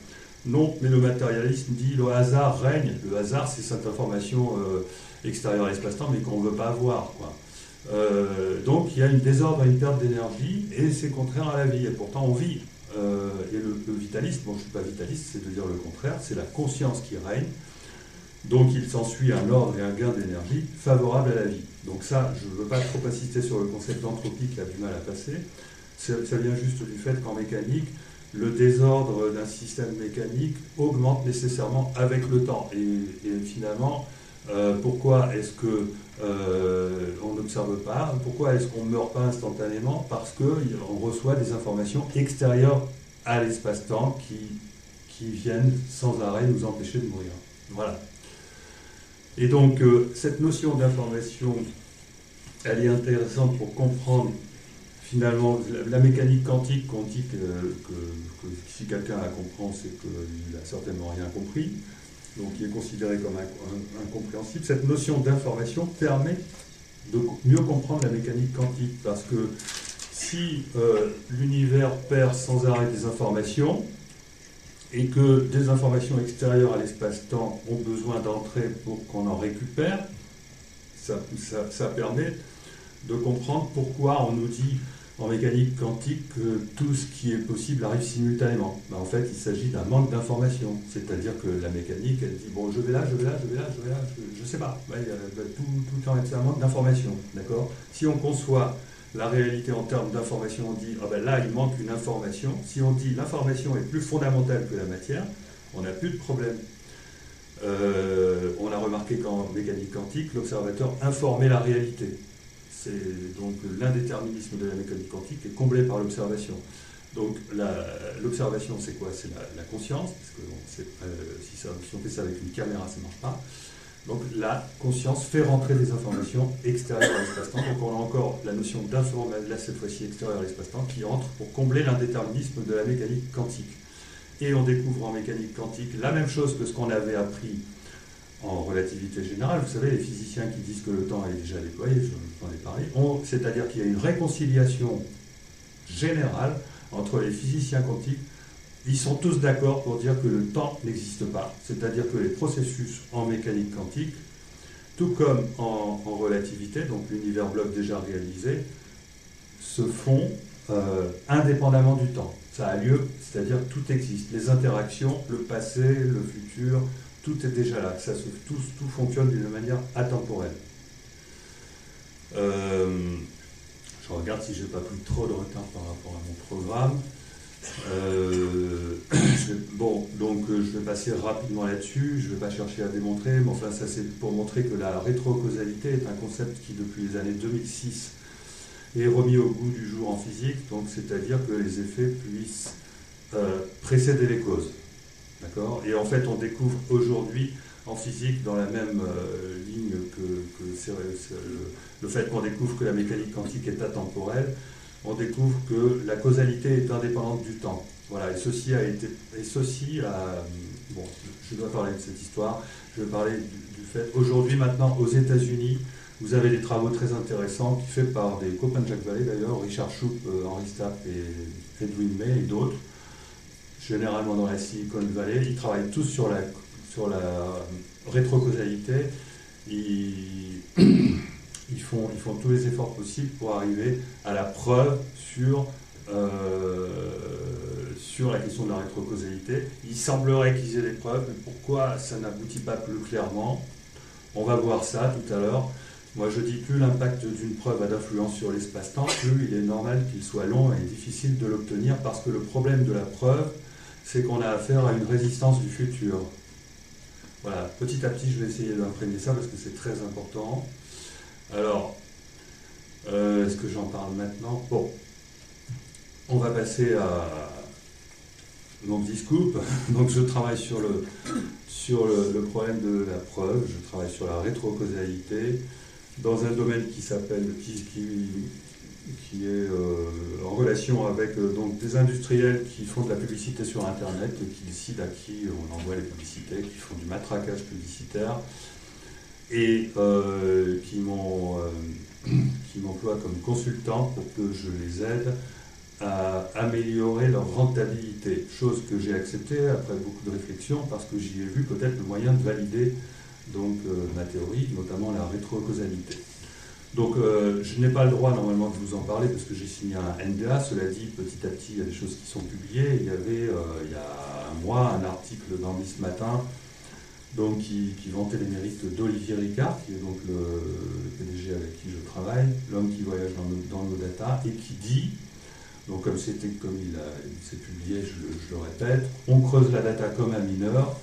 Non, mais le matérialisme dit le hasard règne. Le hasard, c'est cette information extérieure à l'espace-temps, mais qu'on ne veut pas avoir, quoi. Donc il y a une désordre et une perte d'énergie, et c'est contraire à la vie. Et pourtant, on vit. Et le vitalisme, bon, je ne suis pas vitaliste, c'est de dire le contraire, c'est la conscience qui règne. Donc il s'ensuit un ordre et un gain d'énergie favorable à la vie. Donc ça, je ne veux pas trop insister sur le concept d'entropie qui a du mal à passer. Ça vient juste du fait qu'en mécanique, le désordre d'un système mécanique augmente nécessairement avec le temps. Et finalement, pourquoi est-ce que on n'observe pas? Pourquoi est-ce qu'on ne meurt pas instantanément? Parce qu'on reçoit des informations extérieures à l'espace-temps qui viennent sans arrêt nous empêcher de mourir. Voilà. Et donc, cette notion d'information, elle est intéressante pour comprendre finalement la mécanique quantique qu'on dit que si quelqu'un la comprend, c'est qu'il n'a certainement rien compris, donc il est considéré comme incompréhensible. Cette notion d'information permet de mieux comprendre la mécanique quantique, parce que si l'univers perd sans arrêt des informations, et que des informations extérieures à l'espace-temps ont besoin d'entrer pour qu'on en récupère, ça permet de comprendre pourquoi on nous dit en mécanique quantique que tout ce qui est possible arrive simultanément. Ben, en fait, il s'agit d'un manque d'information. C'est-à-dire que la mécanique, elle dit, bon, je vais là, je ne sais pas. Ben, tout en c'est un manque d'information. D'accord ? Si on conçoit la réalité en termes d'information, on dit, ah ben là, il manque une information. Si on dit l'information est plus fondamentale que la matière, on n'a plus de problème. On a remarqué qu'en mécanique quantique, l'observateur informait la réalité. C'est donc l'indéterminisme de la mécanique quantique est comblé par l'observation. Donc l'observation, c'est quoi? C'est la conscience, parce que bon, si on fait ça avec une caméra, ça ne marche pas. Donc la conscience fait rentrer des informations extérieures à l'espace-temps. Donc on a encore la notion d'information, là cette fois-ci extérieure à l'espace-temps, qui entre pour combler l'indéterminisme de la mécanique quantique. Et on découvre en mécanique quantique la même chose que ce qu'on avait appris en relativité générale. Vous savez, les physiciens qui disent que le temps est déjà déployé, j'en ai parlé, c'est-à-dire qu'il y a une réconciliation générale entre les physiciens quantiques. Ils sont tous d'accord pour dire que le temps n'existe pas. C'est-à-dire que les processus en mécanique quantique, tout comme en relativité, donc l'univers bloc déjà réalisé, se font indépendamment du temps. Ça a lieu, c'est-à-dire que tout existe. Les interactions, le passé, le futur, tout est déjà là. Tout fonctionne d'une manière atemporelle. Je regarde si je n'ai pas pris trop de retard par rapport à mon programme. Je vais passer rapidement là-dessus. Je ne vais pas chercher à démontrer, mais enfin, ça c'est pour montrer que la rétrocausalité est un concept qui, depuis les années 2006, est remis au goût du jour en physique, donc c'est-à-dire que les effets puissent précéder les causes. D'accord ? Et en fait, on découvre aujourd'hui en physique, dans la même ligne que le fait qu'on découvre que la mécanique quantique est atemporelle, on découvre que la causalité est indépendante du temps. Voilà, et ceci a... Bon, je dois parler de cette histoire. Je vais parler du fait... Aujourd'hui, maintenant, aux États-Unis, vous avez des travaux très intéressants faits par des copains de Jacques Vallée, d'ailleurs, Richard Shoup, Henri Stapp et Edwin May et d'autres, généralement dans la Silicon Valley. Ils travaillent tous sur la rétrocausalité. Ils font tous les efforts possibles pour arriver à la preuve sur la question de la rétrocausalité. Il semblerait qu'ils aient des preuves, mais pourquoi ça n'aboutit pas plus clairement? On va voir ça tout à l'heure. Moi je dis plus l'impact d'une preuve a d'influence sur l'espace-temps, plus il est normal qu'il soit long et difficile de l'obtenir, parce que le problème de la preuve, c'est qu'on a affaire à une résistance du futur. Voilà, petit à petit je vais essayer d'imprégner ça parce que c'est très important. Alors, est-ce que j'en parle maintenant? Bon, on va passer à mon petit scoop. Donc je travaille sur le problème de la preuve, je travaille sur la rétrocausalité, dans un domaine qui s'appelle, qui est en relation avec donc des industriels qui font de la publicité sur Internet, qui décident à qui on envoie les publicités, qui font du matraquage publicitaire, et qui m'emploient comme consultant pour que je les aide à améliorer leur rentabilité, chose que j'ai acceptée après beaucoup de réflexion parce que j'y ai vu peut-être le moyen de valider donc, ma théorie, notamment la rétrocausalité. Donc je n'ai pas le droit normalement de vous en parler parce que j'ai signé un NDA, cela dit petit à petit il y a des choses qui sont publiées. Il y avait il y a un mois un article dans Nice Matin donc, qui vantait les mérites d'Olivier Ricard, qui est donc le PDG avec qui je travaille, l'homme qui voyage dans nos data, et qui dit, donc comme il s'est publié, je le répète, on creuse la data comme un mineur,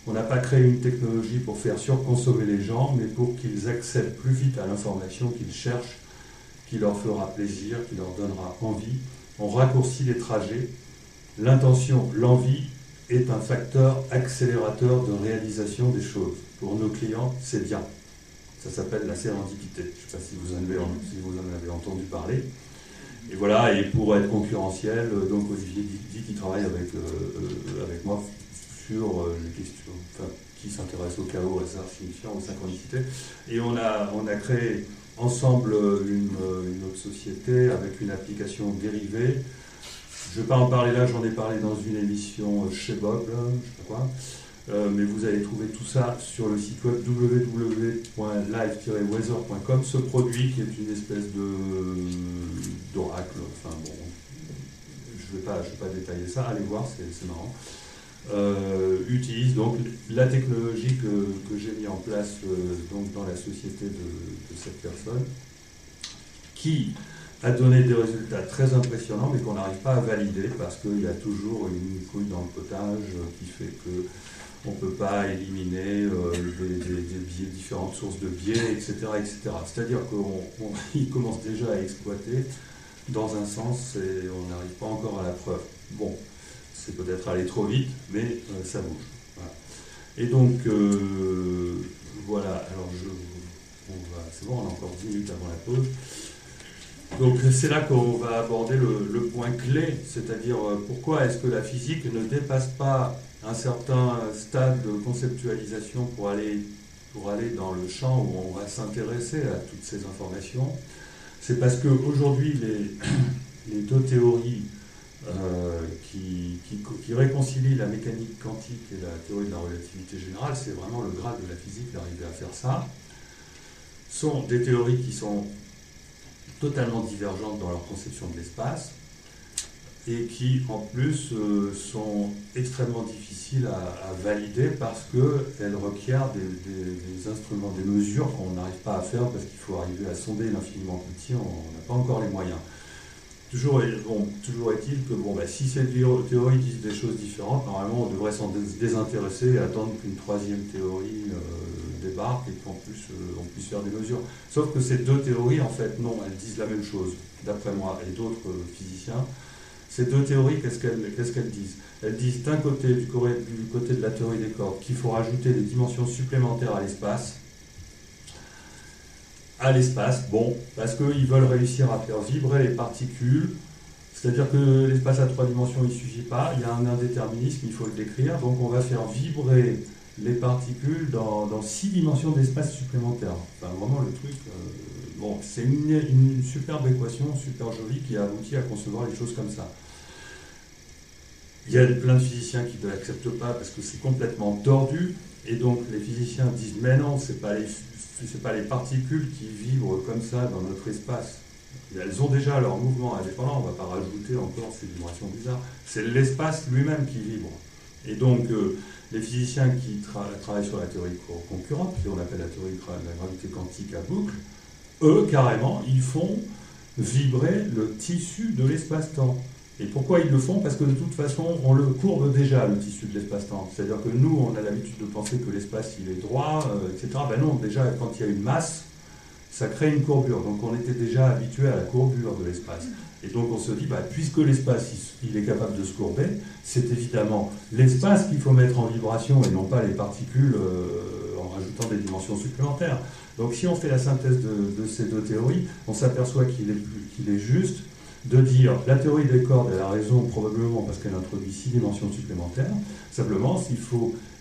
on n'a pas créé une technologie pour faire surconsommer les gens, mais pour qu'ils accèdent plus vite à l'information qu'ils cherchent, qui leur fera plaisir, qui leur donnera envie. On raccourcit les trajets. L'intention, l'envie, est un facteur accélérateur de réalisation des choses. Pour nos clients, c'est bien. Ça s'appelle la sérendipité. Je ne sais pas si vous en avez entendu parler. Et voilà, et pour être concurrentiel, donc Olivier dit qu'il travaille avec moi sur les questions, enfin, qui s'intéressent au chaos, hasard signifiant, aux synchronicités. Et on a créé ensemble une autre société avec une application dérivée. Je ne vais pas en parler là, j'en ai parlé dans une émission chez Bob, là, je ne sais pas quoi. Mais vous allez trouver tout ça sur le site web www.live-weather.com. Ce produit qui est une espèce d'oracle, enfin bon, je ne vais pas détailler ça, allez voir, c'est marrant. Utilise donc la technologie que j'ai mis en place donc dans la société de cette personne, qui a donné des résultats très impressionnants, mais qu'on n'arrive pas à valider parce qu'il y a toujours une couille dans le potage qui fait que on ne peut pas éliminer des biais, différentes sources de biais, etc. etc. C'est-à-dire qu'il commence déjà à exploiter dans un sens et on n'arrive pas encore à la preuve. Bon, c'est peut-être aller trop vite, mais ça bouge. Voilà. Et donc, voilà, alors c'est bon, on a encore 10 minutes avant la pause. Donc c'est là qu'on va aborder le point clé, c'est-à-dire pourquoi est-ce que la physique ne dépasse pas un certain stade de conceptualisation pour aller dans le champ où on va s'intéresser à toutes ces informations. C'est parce qu'aujourd'hui, les deux théories qui réconcilient la mécanique quantique et la théorie de la relativité générale, c'est vraiment le graal de la physique d'arriver à faire ça, sont des théories qui sont totalement divergentes dans leur conception de l'espace et qui en plus sont extrêmement difficiles à valider parce qu'elles requièrent des instruments, des mesures qu'on n'arrive pas à faire parce qu'il faut arriver à sonder l'infiniment petit, on n'a pas encore les moyens. Toujours est-il que si ces théories disent des choses différentes, normalement on devrait s'en désintéresser et attendre qu'une troisième théorie débarque et qu'en plus on puisse faire des mesures. Sauf que ces deux théories, en fait, non, elles disent la même chose, d'après moi et d'autres physiciens. Ces deux théories, qu'est-ce qu'elles disent? Elles disent d'un côté, du côté de la théorie des cordes, qu'il faut rajouter des dimensions supplémentaires à l'espace. Bon, parce qu'ils veulent réussir à faire vibrer les particules, c'est-à-dire que l'espace à 3 dimensions, il ne suffit pas, il y a un indéterminisme, il faut le décrire, donc on va faire vibrer les particules dans 6 dimensions d'espace supplémentaire. Enfin, vraiment le truc, c'est une superbe équation, super jolie, qui a abouti à concevoir les choses comme ça. Il y a plein de physiciens qui ne l'acceptent pas parce que c'est complètement tordu, et donc les physiciens disent mais non, c'est pas les particules qui vibrent comme ça dans notre espace. Elles ont déjà leur mouvement indépendant, on ne va pas rajouter encore ces vibrations bizarres. C'est l'espace lui-même qui vibre. Et donc les physiciens qui travaillent sur la théorie concurrente, qu'on appelle la théorie de la gravité quantique à boucle, eux, carrément, ils font vibrer le tissu de l'espace-temps. Et pourquoi ils le font? Parce que de toute façon, on le courbe déjà, le tissu de l'espace-temps. C'est-à-dire que nous, on a l'habitude de penser que l'espace, il est droit, etc. Ben non, déjà, quand il y a une masse, ça crée une courbure. Donc on était déjà habitué à la courbure de l'espace. Et donc on se dit, bah, puisque l'espace il est capable de se courber, c'est évidemment l'espace qu'il faut mettre en vibration et non pas les particules en rajoutant des dimensions supplémentaires. Donc si on fait la synthèse de ces deux théories, on s'aperçoit qu'il est juste de dire la théorie des cordes, elle a raison probablement parce qu'elle introduit 6 dimensions supplémentaires. Simplement,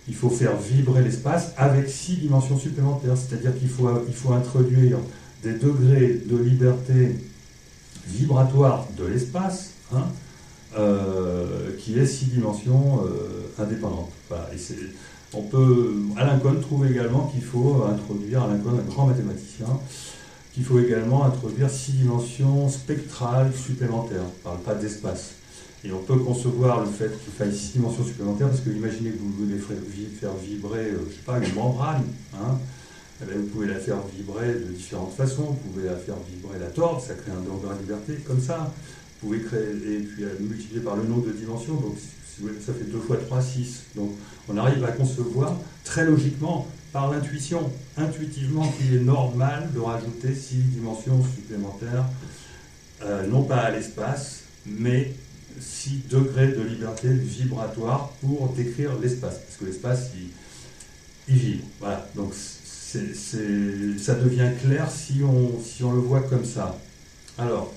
il faut faire vibrer l'espace avec 6 dimensions supplémentaires. C'est-à-dire qu'il faut introduire des degrés de liberté vibratoire de l'espace, hein, qui est 6 dimensions indépendantes. Voilà. Alain Kohn trouve également qu'il faut introduire, Alain Kohn, un grand mathématicien, qu'il faut également introduire 6 dimensions spectrales supplémentaires. On ne parle pas d'espace. Et on peut concevoir le fait qu'il faille 6 dimensions supplémentaires, parce que imaginez que vous voulez faire vibrer, je ne sais pas, une membrane, hein, eh bien, vous pouvez la faire vibrer de différentes façons. Vous pouvez la faire vibrer la tordre, ça crée un degré de liberté, comme ça. Vous pouvez créer, et puis multiplier par le nombre de dimensions, donc ça fait 2 fois 3, 6. Donc on arrive à concevoir très logiquement, par l'intuition, intuitivement, qu'il est normal de rajouter 6 dimensions supplémentaires, non pas à l'espace, mais 6 degrés de liberté vibratoire pour décrire l'espace. Parce que l'espace, il vibre. Voilà. Donc ça devient clair si on le voit comme ça. Alors,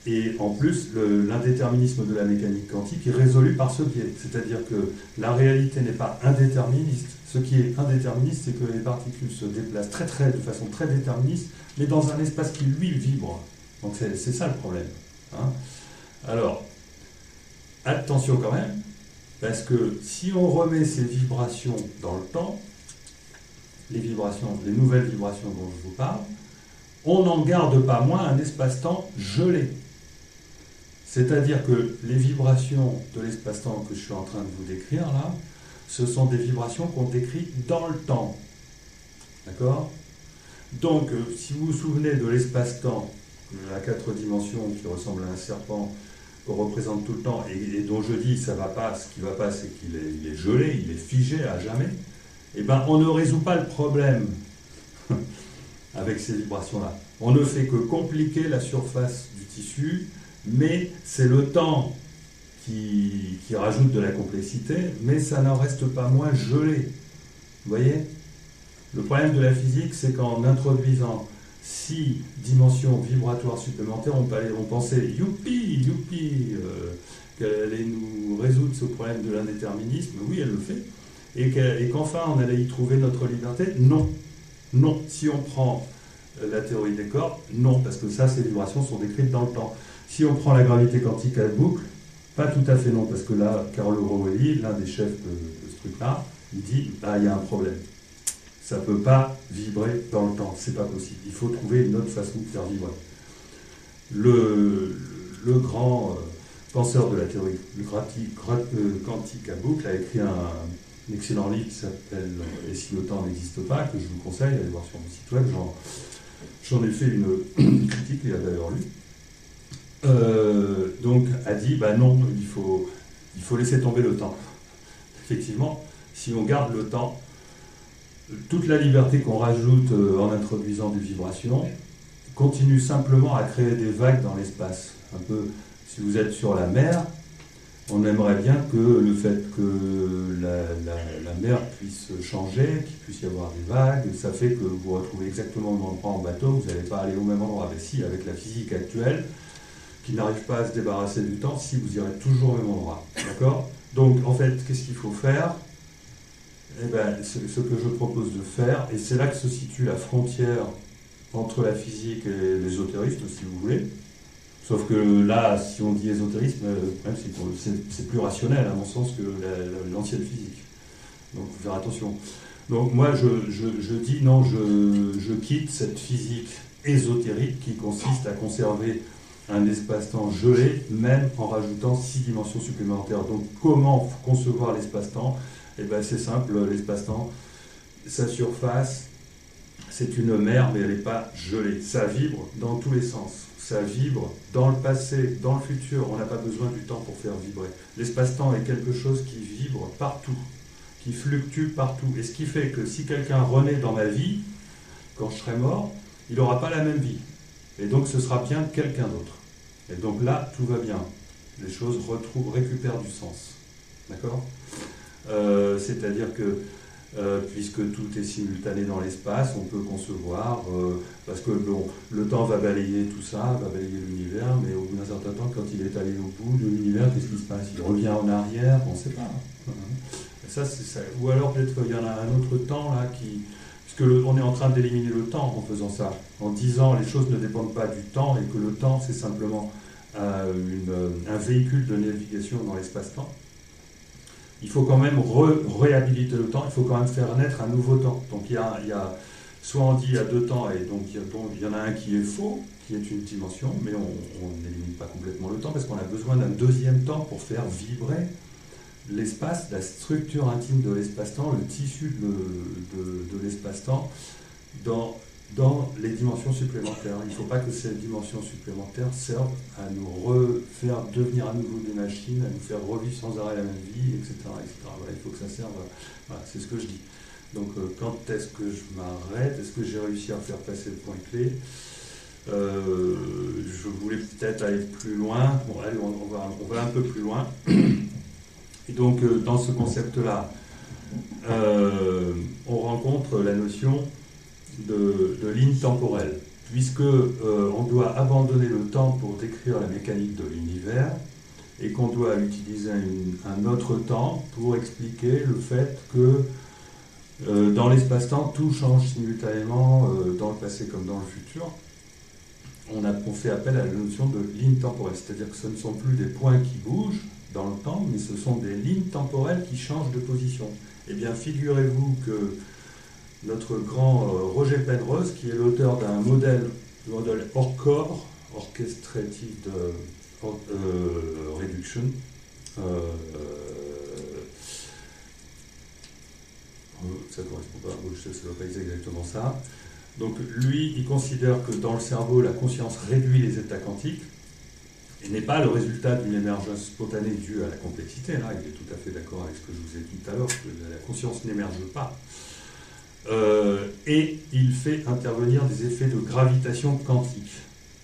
et en plus, l'indéterminisme de la mécanique quantique est résolu par ce biais. C'est-à-dire que la réalité n'est pas indéterministe. Ce qui est indéterministe, c'est que les particules se déplacent de façon très déterministe, mais dans un espace qui, lui, vibre. Donc c'est ça le problème. Hein. Alors, attention quand même, parce que si on remet ces vibrations dans le temps, les nouvelles vibrations dont je vous parle, on n'en garde pas moins un espace-temps gelé. C'est-à-dire que les vibrations de l'espace-temps que je suis en train de vous décrire là, ce sont des vibrations qu'on décrit dans le temps. D'accord ? Donc, si vous vous souvenez de l'espace-temps à 4 dimensions qui ressemble à un serpent, qu'on représente tout le temps, et dont je dis ça va pas, ce qui ne va pas, c'est qu'il est gelé, il est figé à jamais, eh bien, on ne résout pas le problème avec ces vibrations-là. On ne fait que compliquer la surface du tissu, mais c'est le temps qui rajoute de la complexité, mais ça n'en reste pas moins gelé. Vous voyez ? Le problème de la physique, c'est qu'en introduisant 6 dimensions vibratoires supplémentaires, on pensait youpi, qu'elle allait nous résoudre ce problème de l'indéterminisme. Oui, elle le fait. Et qu'enfin, on allait y trouver notre liberté. Non. Non. Si on prend la théorie des cordes, non, parce que ça, ces vibrations sont décrites dans le temps. Si on prend la gravité quantique à boucle, pas tout à fait non, parce que là, Carlo Rovelli, l'un des chefs de ce truc-là, il dit, il y a un problème. Ça ne peut pas vibrer dans le temps, c'est pas possible. Il faut trouver une autre façon de faire vibrer. Le grand penseur de la théorie quantique à boucle a écrit un excellent livre qui s'appelle « Et si le temps n'existe pas », que je vous conseille, allez voir sur mon site web, j'en ai fait une critique, il a d'ailleurs lu. Donc a dit, non, il faut laisser tomber le temps. Effectivement, si on garde le temps, toute la liberté qu'on rajoute en introduisant des vibrations continue simplement à créer des vagues dans l'espace. Un peu, si vous êtes sur la mer, on aimerait bien que le fait que la mer puisse changer, qu'il puisse y avoir des vagues, ça fait que vous vous retrouvez exactement au même endroit en bateau, vous n'allez pas aller au même endroit. Mais si, avec la physique actuelle, qui n'arrive pas à se débarrasser du temps, si vous irez toujours au même endroit. D'accord ? Donc, en fait, qu'est-ce qu'il faut faire ? Eh bien, c'est ce que je propose de faire, et c'est là que se situe la frontière entre la physique et l'ésotérisme, si vous voulez. Sauf que là, si on dit ésotérisme, le problème c'est plus rationnel, à mon sens, que l'ancienne physique. Donc, il faut faire attention. Donc, moi, je dis non, je quitte cette physique ésotérique qui consiste à conserver un espace-temps gelé, même en rajoutant 6 dimensions supplémentaires. Donc, comment concevoir l'espace-temps ? Eh bien, c'est simple, l'espace-temps, sa surface, c'est une mer, mais elle n'est pas gelée. Ça vibre dans tous les sens. Ça vibre dans le passé, dans le futur. On n'a pas besoin du temps pour faire vibrer. L'espace-temps est quelque chose qui vibre partout, qui fluctue partout. Et ce qui fait que si quelqu'un renaît dans ma vie, quand je serai mort, il n'aura pas la même vie. Et donc ce sera bien quelqu'un d'autre. Et donc là, tout va bien. Les choses récupèrent du sens. D'accord ? C'est-à-dire que puisque tout est simultané dans l'espace, on peut concevoir, parce que bon, le temps va balayer tout ça, va balayer l'univers, mais au bout d'un certain temps, quand il est allé au bout de l'univers, qu'est-ce qui se passe? Il revient en arrière, on ne sait pas. Ça, c'est ça. Ou alors peut-être qu'il y en a un autre temps là puisque on est en train d'éliminer le temps en faisant ça, en disant les choses ne dépendent pas du temps et que le temps c'est simplement un véhicule de navigation dans l'espace-temps. Il faut quand même réhabiliter le temps, il faut quand même faire naître un nouveau temps. Donc il y a soit on dit il y a deux temps, et donc il y en a un qui est faux, qui est une dimension, mais on n'élimine pas complètement le temps parce qu'on a besoin d'un deuxième temps pour faire vibrer l'espace, la structure intime de l'espace-temps, le tissu de l'espace-temps dans les dimensions supplémentaires. Il ne faut pas que ces dimensions supplémentaires servent à nous refaire devenir à nouveau des machines, à nous faire revivre sans arrêt la même vie, etc. etc. Voilà, il faut que ça serve. Voilà, c'est ce que je dis. Donc, quand est-ce que je m'arrête? Est-ce que j'ai réussi à faire passer le point clé? Je voulais peut-être aller plus loin. Bon, allez, on va un peu plus loin. Et donc, dans ce concept-là, on rencontre la notion de ligne temporelle, puisque on doit abandonner le temps pour décrire la mécanique de l'univers et qu'on doit utiliser un autre temps pour expliquer le fait que dans l'espace-temps, tout change simultanément dans le passé comme dans le futur. On fait appel à la notion de ligne temporelle, c'est-à-dire que ce ne sont plus des points qui bougent dans le temps, mais ce sont des lignes temporelles qui changent de position. Eh bien, figurez-vous que notre grand Roger Penrose, qui est l'auteur d'un modèle ORCOR, Orchestrated Reduction, ça ne correspond pas, ça ne doit pas être exactement ça. Donc lui, il considère que dans le cerveau, la conscience réduit les états quantiques et n'est pas le résultat d'une émergence spontanée due à la complexité. Là, il est tout à fait d'accord avec ce que je vous ai dit tout à l'heure, que la conscience n'émerge pas. Et il fait intervenir des effets de gravitation quantique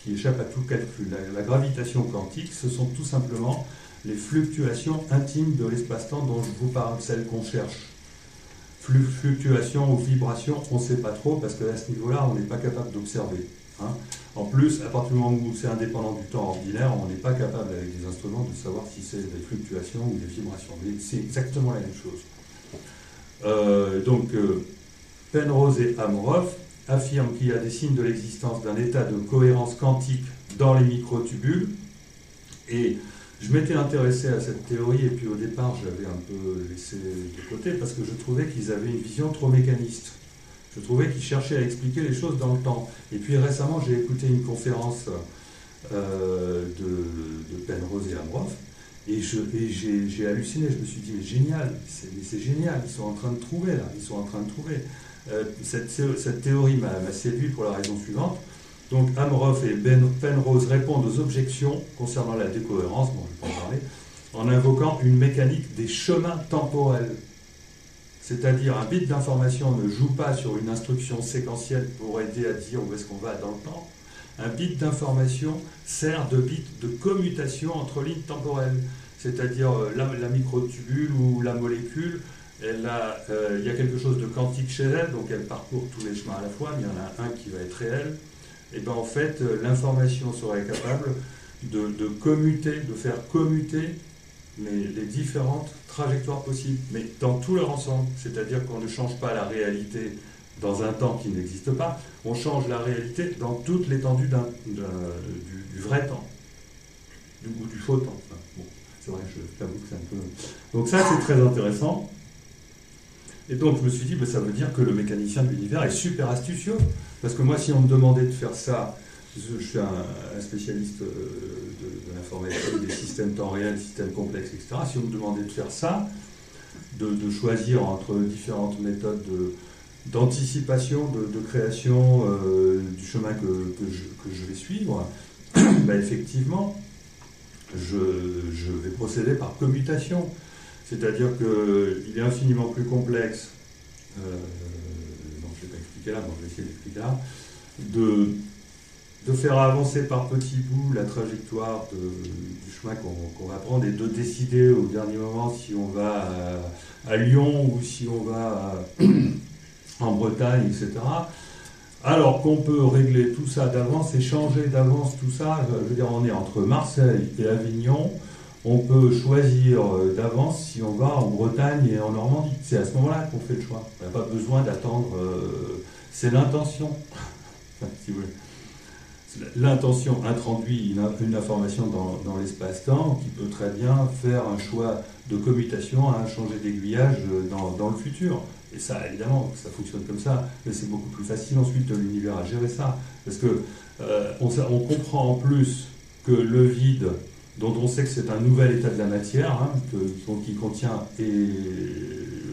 qui échappent à tout calcul. La gravitation quantique, ce sont tout simplement les fluctuations intimes de l'espace-temps dont je vous parle, celles qu'on cherche. Fluctuations ou vibrations, on ne sait pas trop, parce qu'à ce niveau-là, on n'est pas capable d'observer. Hein. En plus, à partir du moment où c'est indépendant du temps ordinaire, on n'est pas capable avec des instruments de savoir si c'est des fluctuations ou des vibrations. Mais c'est exactement la même chose. Penrose et Hameroff affirment qu'il y a des signes de l'existence d'un état de cohérence quantique dans les microtubules. Et je m'étais intéressé à cette théorie, et puis au départ, je l'avais un peu laissé de côté parce que je trouvais qu'ils avaient une vision trop mécaniste. Je trouvais qu'ils cherchaient à expliquer les choses dans le temps. Et puis récemment, j'ai écouté une conférence de Penrose et Hameroff, et j'ai halluciné. Je me suis dit, mais génial, c'est génial, ils sont en train de trouver là, ils sont en train de trouver. Cette théorie m'a séduit pour la raison suivante. Donc Hameroff et Penrose répondent aux objections concernant la décohérence, bon, je vais pas en parler, en invoquant une mécanique des chemins temporels. C'est-à-dire un bit d'information ne joue pas sur une instruction séquentielle pour aider à dire où est-ce qu'on va dans le temps. Un bit d'information sert de bit de commutation entre lignes temporelles. C'est-à-dire la microtubule ou la molécule, il y a quelque chose de quantique chez elle, donc elle parcourt tous les chemins à la fois, mais il y en a un qui va être réel. Et bien en fait, l'information serait capable de commuter, de faire commuter les différentes trajectoires possibles, mais dans tout leur ensemble. C'est-à-dire qu'on ne change pas la réalité dans un temps qui n'existe pas, on change la réalité dans toute l'étendue du vrai temps, ou du faux temps. Enfin, bon, c'est vrai, je t'avoue que c'est un peu... Donc ça, c'est très intéressant. Et donc je me suis dit, ça veut dire que le mécanicien de l'univers est super astucieux. Parce que moi, si on me demandait de faire ça, je suis un spécialiste de l'informatique, des systèmes temps réel, systèmes complexes, etc. Si on me demandait de faire ça, de choisir entre différentes méthodes d'anticipation, de création du chemin que je vais suivre, effectivement, je vais procéder par commutation. C'est-à-dire qu'il est infiniment plus complexe, je ne vais pas expliquer là, je vais essayer d'expliquer là, de faire avancer par petits bouts la trajectoire du chemin qu'on va prendre et de décider au dernier moment si on va à Lyon ou si on va en Bretagne, etc. Alors qu'on peut régler tout ça d'avance et changer d'avance tout ça. Je veux dire, on est entre Marseille et Avignon. On peut choisir d'avance si on va en Bretagne et en Normandie. C'est à ce moment-là qu'on fait le choix. On n'a pas besoin d'attendre. C'est l'intention. Si vous voulez. L'intention introduit une information dans l'espace-temps qui peut très bien faire un choix de commutation, changer d'aiguillage dans le futur. Et ça, évidemment, ça fonctionne comme ça, mais c'est beaucoup plus facile ensuite de l'univers à gérer ça. Parce que on comprend en plus que le vide, dont on sait que c'est un nouvel état de la matière, qui contient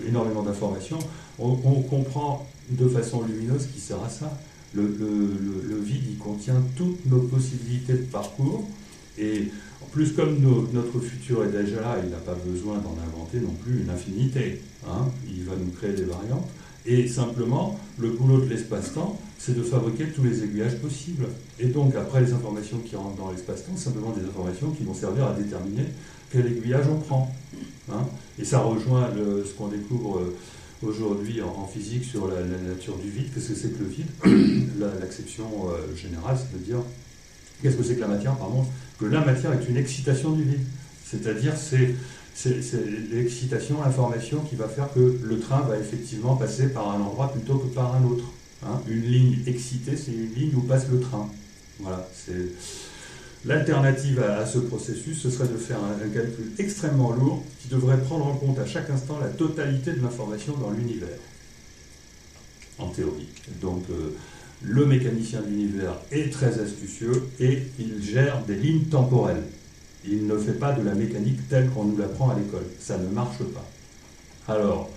énormément d'informations, on comprend de façon lumineuse qui sert à ça. Le vide, il contient toutes nos possibilités de parcours. Et en plus, comme notre futur est déjà là, il n'a pas besoin d'en inventer non plus une infinité. Il va nous créer des variantes. Et simplement, le boulot de l'espace-temps, c'est de fabriquer tous les aiguillages possibles. Et donc, après les informations qui rentrent dans l'espace-temps, simplement des informations qui vont servir à déterminer quel aiguillage on prend. Et ça rejoint ce qu'on découvre aujourd'hui en physique sur la nature du vide. Qu'est-ce que c'est que le vide? L'acception générale, c'est de dire qu'est-ce que c'est que la matière, pardon, que la matière est une excitation du vide. C'est-à-dire c'est l'excitation, l'information qui va faire que le train va effectivement passer par un endroit plutôt que par un autre. Une ligne excitée, c'est une ligne où passe le train. Voilà, c'est l'alternative à ce processus, ce serait de faire un calcul extrêmement lourd qui devrait prendre en compte à chaque instant la totalité de l'information dans l'univers, en théorie. Donc, le mécanicien de l'univers est très astucieux et il gère des lignes temporelles. Il ne fait pas de la mécanique telle qu'on nous l'apprend à l'école. Ça ne marche pas. Alors,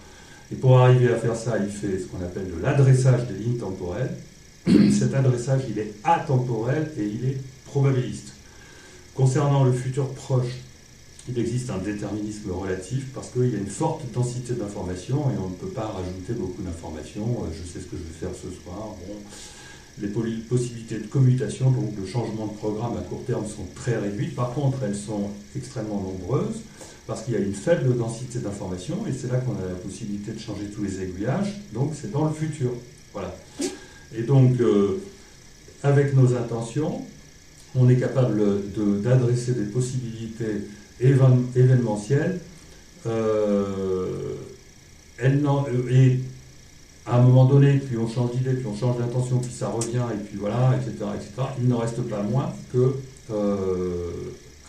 et pour arriver à faire ça, il fait ce qu'on appelle de l'adressage des lignes temporelles. Cet adressage, il est atemporel et il est probabiliste. Concernant le futur proche, il existe un déterminisme relatif parce qu'il y a une forte densité d'informations et on ne peut pas rajouter beaucoup d'informations. Je sais ce que je vais faire ce soir. Bon. Les possibilités de commutation, donc de changement de programme à court terme, sont très réduites. Par contre, elles sont extrêmement nombreuses parce qu'il y a une faible densité d'informations et c'est là qu'on a la possibilité de changer tous les aiguillages. Donc, c'est dans le futur. Voilà. Et donc, avec nos intentions, on est capable d'adresser des possibilités événementielles et à un moment donné, puis on change d'idée, puis on change d'intention, puis ça revient, et puis voilà, etc., etc. Il ne reste pas moins que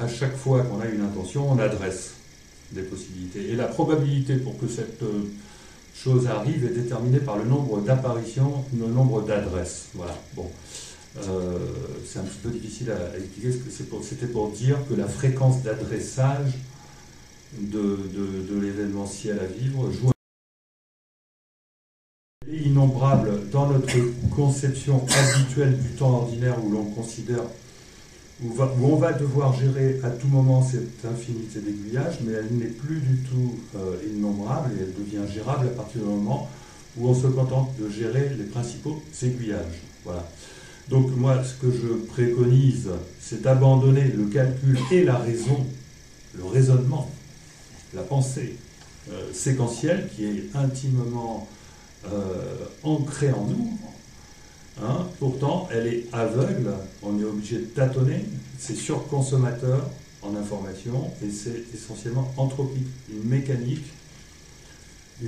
à chaque fois qu'on a une intention, on adresse des possibilités. Et la probabilité pour que cette chose arrive est déterminée par le nombre d'apparitions, le nombre d'adresses. Voilà. Bon. C'est un petit peu difficile à expliquer, c'était pour dire que la fréquence d'adressage de l'événementiel à vivre joue innombrable dans notre conception habituelle du temps ordinaire où l'on considère, où on va devoir gérer à tout moment cette infinité d'aiguillages, mais elle n'est plus du tout innombrable et elle devient gérable à partir du moment où on se contente de gérer les principaux aiguillages. Voilà. Donc moi, ce que je préconise, c'est d'abandonner le calcul et la raison, le raisonnement, la pensée séquentielle qui est intimement ancrée en nous. Pourtant, elle est aveugle, on est obligé de tâtonner, c'est surconsommateur en information et c'est essentiellement anthropique. Une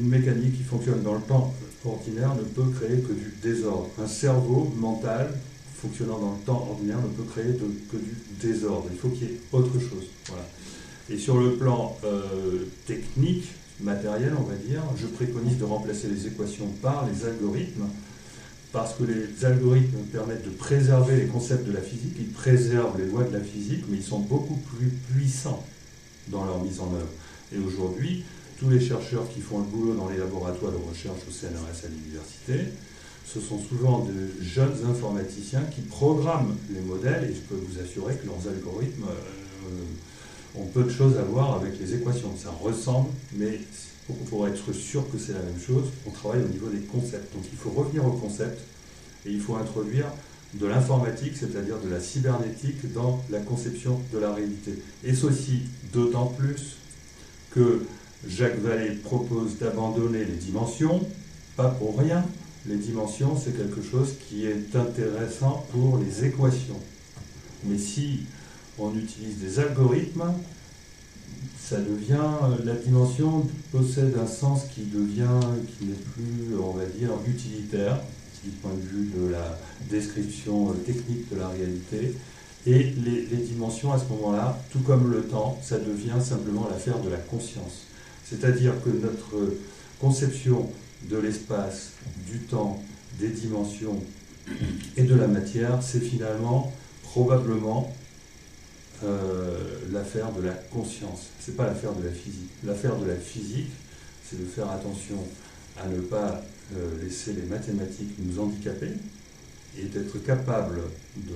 mécanique qui fonctionne dans le temps ordinaire ne peut créer que du désordre. Un cerveau mental fonctionnant dans le temps ordinaire ne peut créer que du désordre. Il faut qu'il y ait autre chose. Voilà. Et sur le plan technique, matériel, on va dire, je préconise de remplacer les équations par les algorithmes, parce que les algorithmes permettent de préserver les concepts de la physique, ils préservent les lois de la physique, mais ils sont beaucoup plus puissants dans leur mise en œuvre. Et aujourd'hui, tous les chercheurs qui font le boulot dans les laboratoires de recherche au CNRS à l'université, ce sont souvent de jeunes informaticiens qui programment les modèles, et je peux vous assurer que leurs algorithmes ont peu de choses à voir avec les équations. Ça ressemble, mais pour être sûr que c'est la même chose, on travaille au niveau des concepts. Donc il faut revenir au concept Et il faut introduire de l'informatique, c'est-à-dire de la cybernétique, dans la conception de la réalité. Et ceci d'autant plus que Jacques Vallée propose d'abandonner les dimensions, pas pour rien. Les dimensions, c'est quelque chose qui est intéressant pour les équations. Mais si on utilise des algorithmes, ça devient, la dimension possède un sens qui n'est plus, on va dire, utilitaire, du point de vue de la description technique de la réalité. Et les dimensions, à ce moment-là, tout comme le temps, ça devient simplement l'affaire de la conscience. C'est-à-dire que notre conception de l'espace, du temps, des dimensions et de la matière, c'est finalement, probablement, l'affaire de la conscience. Ce n'est pas l'affaire de la physique. L'affaire de la physique, c'est de faire attention à ne pas laisser les mathématiques nous handicaper et d'être capable de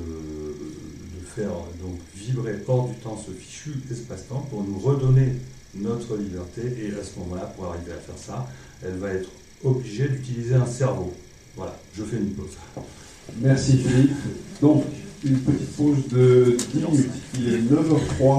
faire donc vibrer hors du temps ce fichu espace-temps pour nous redonner notre liberté. Et à ce moment-là, pour arriver à faire ça, elle va être obligée d'utiliser un cerveau. Voilà, je fais une pause. Merci Philippe. Donc, une petite pause de 10 minutes. Il est 9h03.